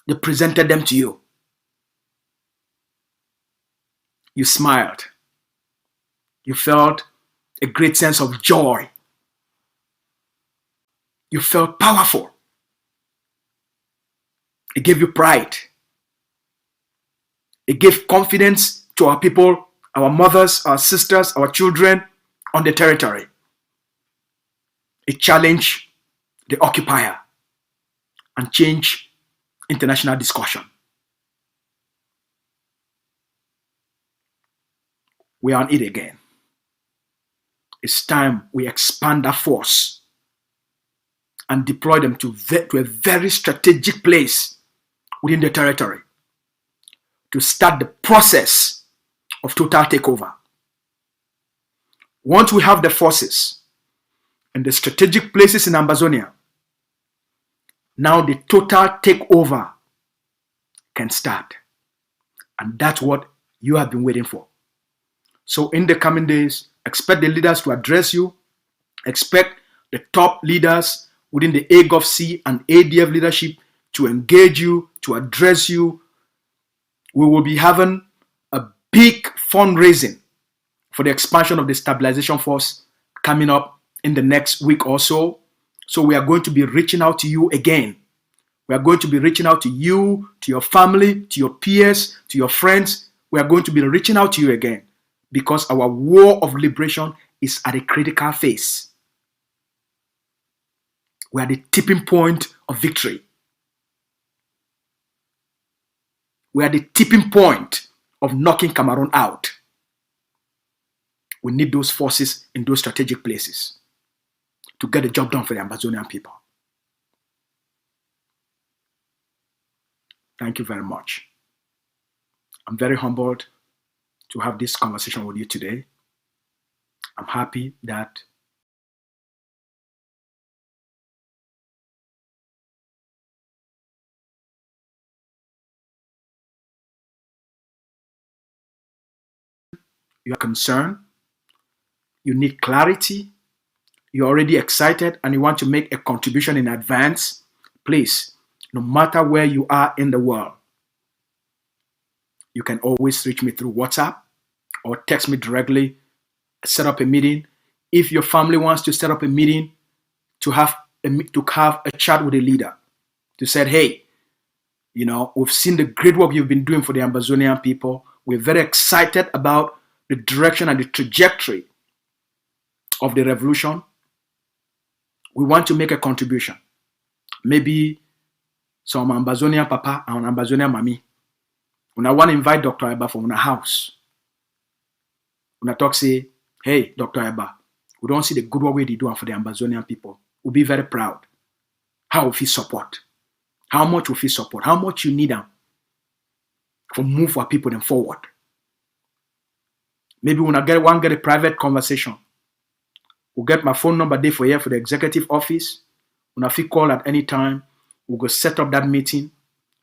They presented them to you. You smiled. You felt a great sense of joy. You felt powerful. It gave you pride. It gave confidence to our people, our mothers, our sisters, our children on the territory. It challenged the occupier and changed international discussion. We are on it again. It's time we expand that force and deploy them to a very strategic place within the territory to start the process of total takeover. Once we have the forces in the strategic places in Ambazonia, now the total takeover can start. And that's what you have been waiting for. So in the coming days, expect the leaders to address you. Expect the top leaders within the AGOVC and ADF leadership to engage you, to address you. We will be having a big fundraising for the expansion of the Stabilization Force coming up in the next week or so. So we are going to be reaching out to you again. We are going to be reaching out to you, to your family, to your peers, to your friends. We are going to be reaching out to you again because our war of liberation is at a critical phase. We are at the tipping point of victory. We are at the tipping point of knocking Cameroon out. We need those forces in those strategic places to get the job done for the Ambazonian people. Thank you very much. I'm very humbled to have this conversation with you today. I'm happy that you are concerned, you need clarity, you're already excited, and you want to make a contribution in advance. Please, no matter where you are in the world, you can always reach me through WhatsApp or text me directly, set up a meeting. If your family wants to set up a meeting to have a chat with a leader, to say, hey, you know, we've seen the great work you've been doing for the Ambazonian people. We're very excited about the direction and the trajectory of the revolution. We want to make a contribution. Maybe some Ambazonian papa and Ambazonian mommy. When I want to invite Dr. Eba from our house, when I talk, say, hey, Dr. Eba, we don't see the good work we do for the Ambazonian people. We'll be very proud. How will we support? How much will we support? How much you need them for move our people then forward? Maybe when I get a private conversation, we'll get my phone number there for here for the executive office. When I feel call at any time, we'll go set up that meeting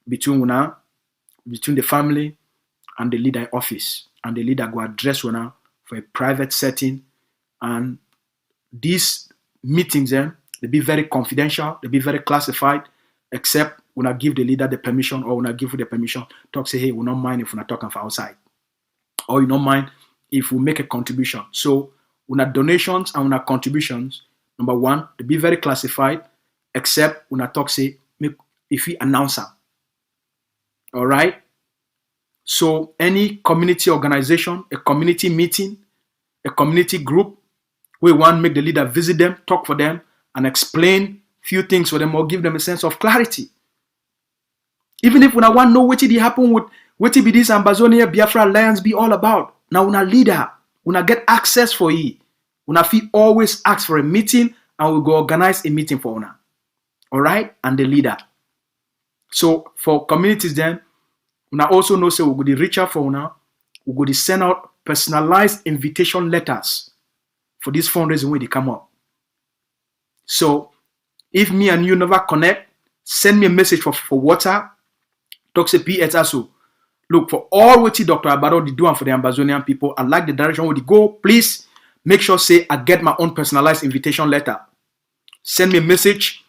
between the family and the leader office. And the leader go address una for a private setting. And these meetings, they be very confidential, they be very classified, except when I give the leader the permission or when I give you the permission, talk say, hey, we don't mind if we're not talking for outside. Or you don't mind if we make a contribution. So when our donations and when our contributions, number one, they be very classified, except when I talk say, if we announce them. All right? So any community organization, a community meeting, a community group, we want to make the leader visit them, talk for them, and explain few things for them or give them a sense of clarity. Even if we want to know what did happen with what be this Ambazonia Biafra alliance be all about. Now when a leader, when I get access for you, when I feel always ask for a meeting and we go organize a meeting for una. All right? And the leader. So for communities then, una also know say we go to reach out for una, we go to send out personalized invitation letters for this fundraising when they come up. So if me and you never connect, send me a message for WhatsApp. Talk say PSSO. Look, for all what Dr. Abaro is doing for the Ambazonian people, I like the direction where they go. Please make sure say I get my own personalized invitation letter. Send me a message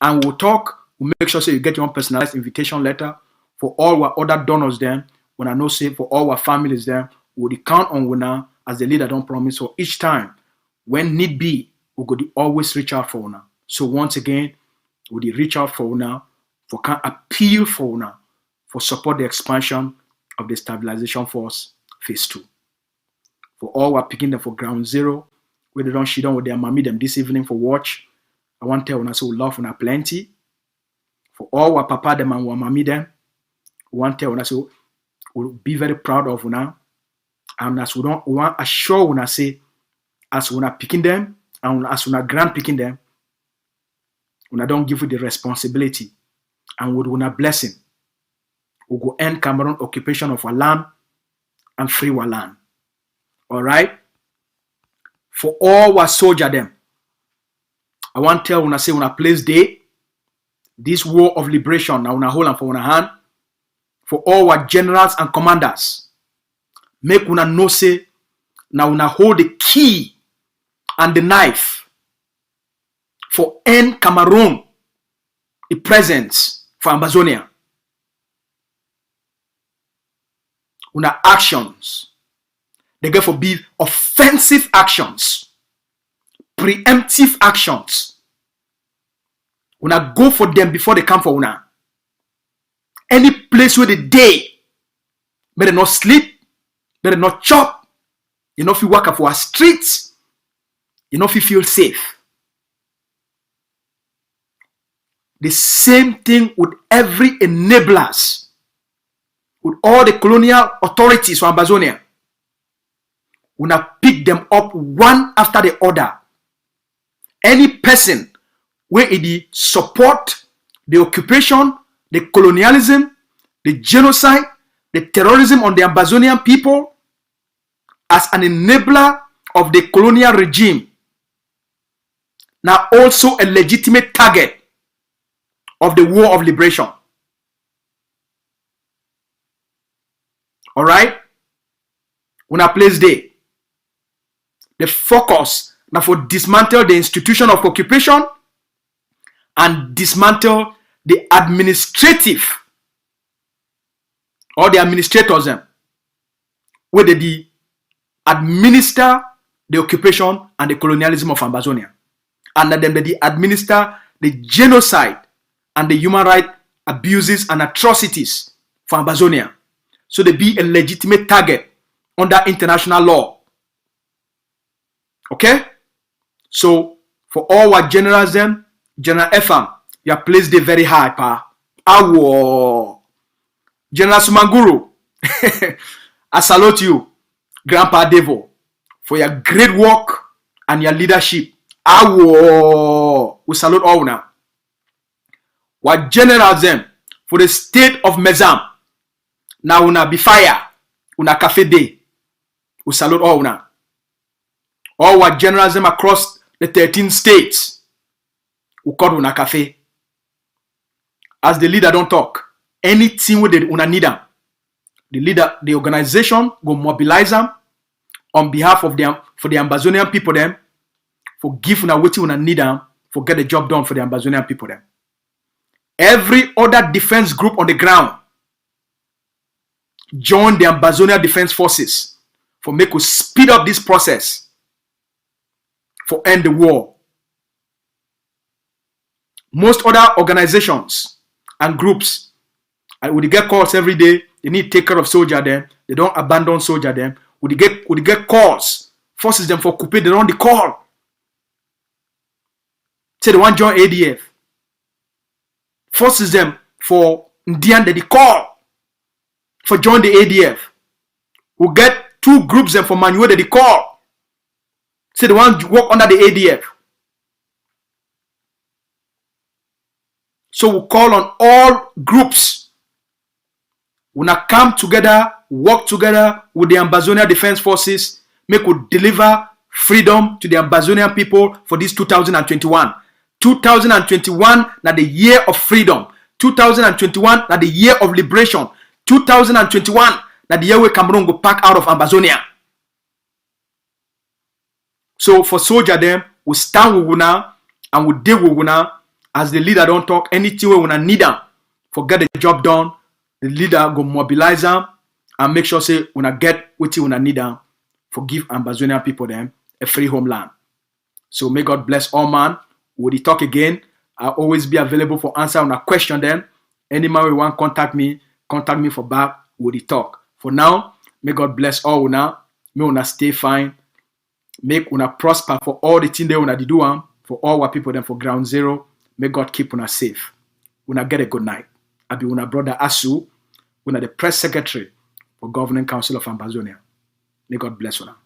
and we'll talk. We'll make sure say you get your own personalized invitation letter for all our other donors then. When I know say for all our families then, we'll count on una as the leader don't promise. So each time, when need be, we'll go to always reach out for una. So once again, we'll reach out for una, for can appeal for una, for support the expansion of the stabilization force phase 2. For all we're picking them for ground zero, where they don't shit down with their mommy them this evening for watch. I want to tell una so we love una plenty. For all our papa them and our mommy them, we want to tell una so we'll be very proud of una. And as we want assure una say, as we are picking them and as we are grand picking them, we don't give you the responsibility and we want a blessing. We go end Cameroon occupation of our land and free our land. All right? For all our soldier them, I want to tell when I say when I place day, this war of liberation now una hold and for una hand. For all our generals and commanders, make una know say now una hold the key and the knife for end Cameroon, the presence for Ambazonia. Una actions, they get for be offensive actions, preemptive actions, Una go for them before they come for una. Any place where they day, may they not sleep, may they not chop, you know if you walk up for our streets, you know if you feel safe. The same thing with every enablers, with all the colonial authorities from Ambazonia. Una pick them up one after the other. Any person where it support the occupation, the colonialism, the genocide, the terrorism on the Ambazonian people as an enabler of the colonial regime, now also a legitimate target of the war of liberation. All right? Una place there. The focus now for dismantle the institution of occupation and dismantle the administrative or the administrators where they administer the occupation and the colonialism of Ambazonia, and then they administer the genocide and the human rights abuses and atrocities for Ambazonia. So they be a legitimate target under international law. Okay? So for all our generals them, General FM, you are placed there very high, pa. Awo. General Sumanguru, I salute you, Grandpa Devo, for your great work and your leadership. Awo. We salute all now. What generals them for the state of Mezam. Now una be fire. Una cafe day. We salute all now. All what generals them across the 13 states. We call una cafe. As the leader don't talk. Anything with the una need them. The leader, the organization go mobilize them on behalf of them for the Ambazonian people them. For give una what una need them. For get the job done for the Ambazonian people them. Every other defense group on the ground join the Ambazonia Defense Forces for make us speed up this process for end the war. Most other organizations and groups, and we get calls every day. They need to take care of soldier them. They don't abandon soldier them. We get calls, forces them for coupe. They don't the call. Say they want join ADF. Forces them for Indian that they call for join the ADF. We get two groups them for Manuel that they call. Say they want to work under the ADF. So we call on all groups. We now come together, work together with the Ambazonia Defense Forces, make we deliver freedom to the Ambazonian people for this 2021. 2021 na the year of freedom. 2021 na the year of liberation. 2021 na the year where Cameroon go pack out of Ambazonia. So for soldier them, we stand with una and we deal with una. As the leader don't talk, anything we una need them for get the job done, the leader go mobilize them and make sure say una get what you una need them for give Ambazonian people them a free homeland. So may God bless all man. Would he talk again? I'll always be available for answer on a question then. Any man will want contact me for back. Would he talk? For now, may God bless all una. May una stay fine. Make una prosper for all the things they una do for all our people then for ground zero. May God keep una safe. Una get a good night. I be una brother Asu, una the press secretary for Governing Council of Ambazonia. May God bless una.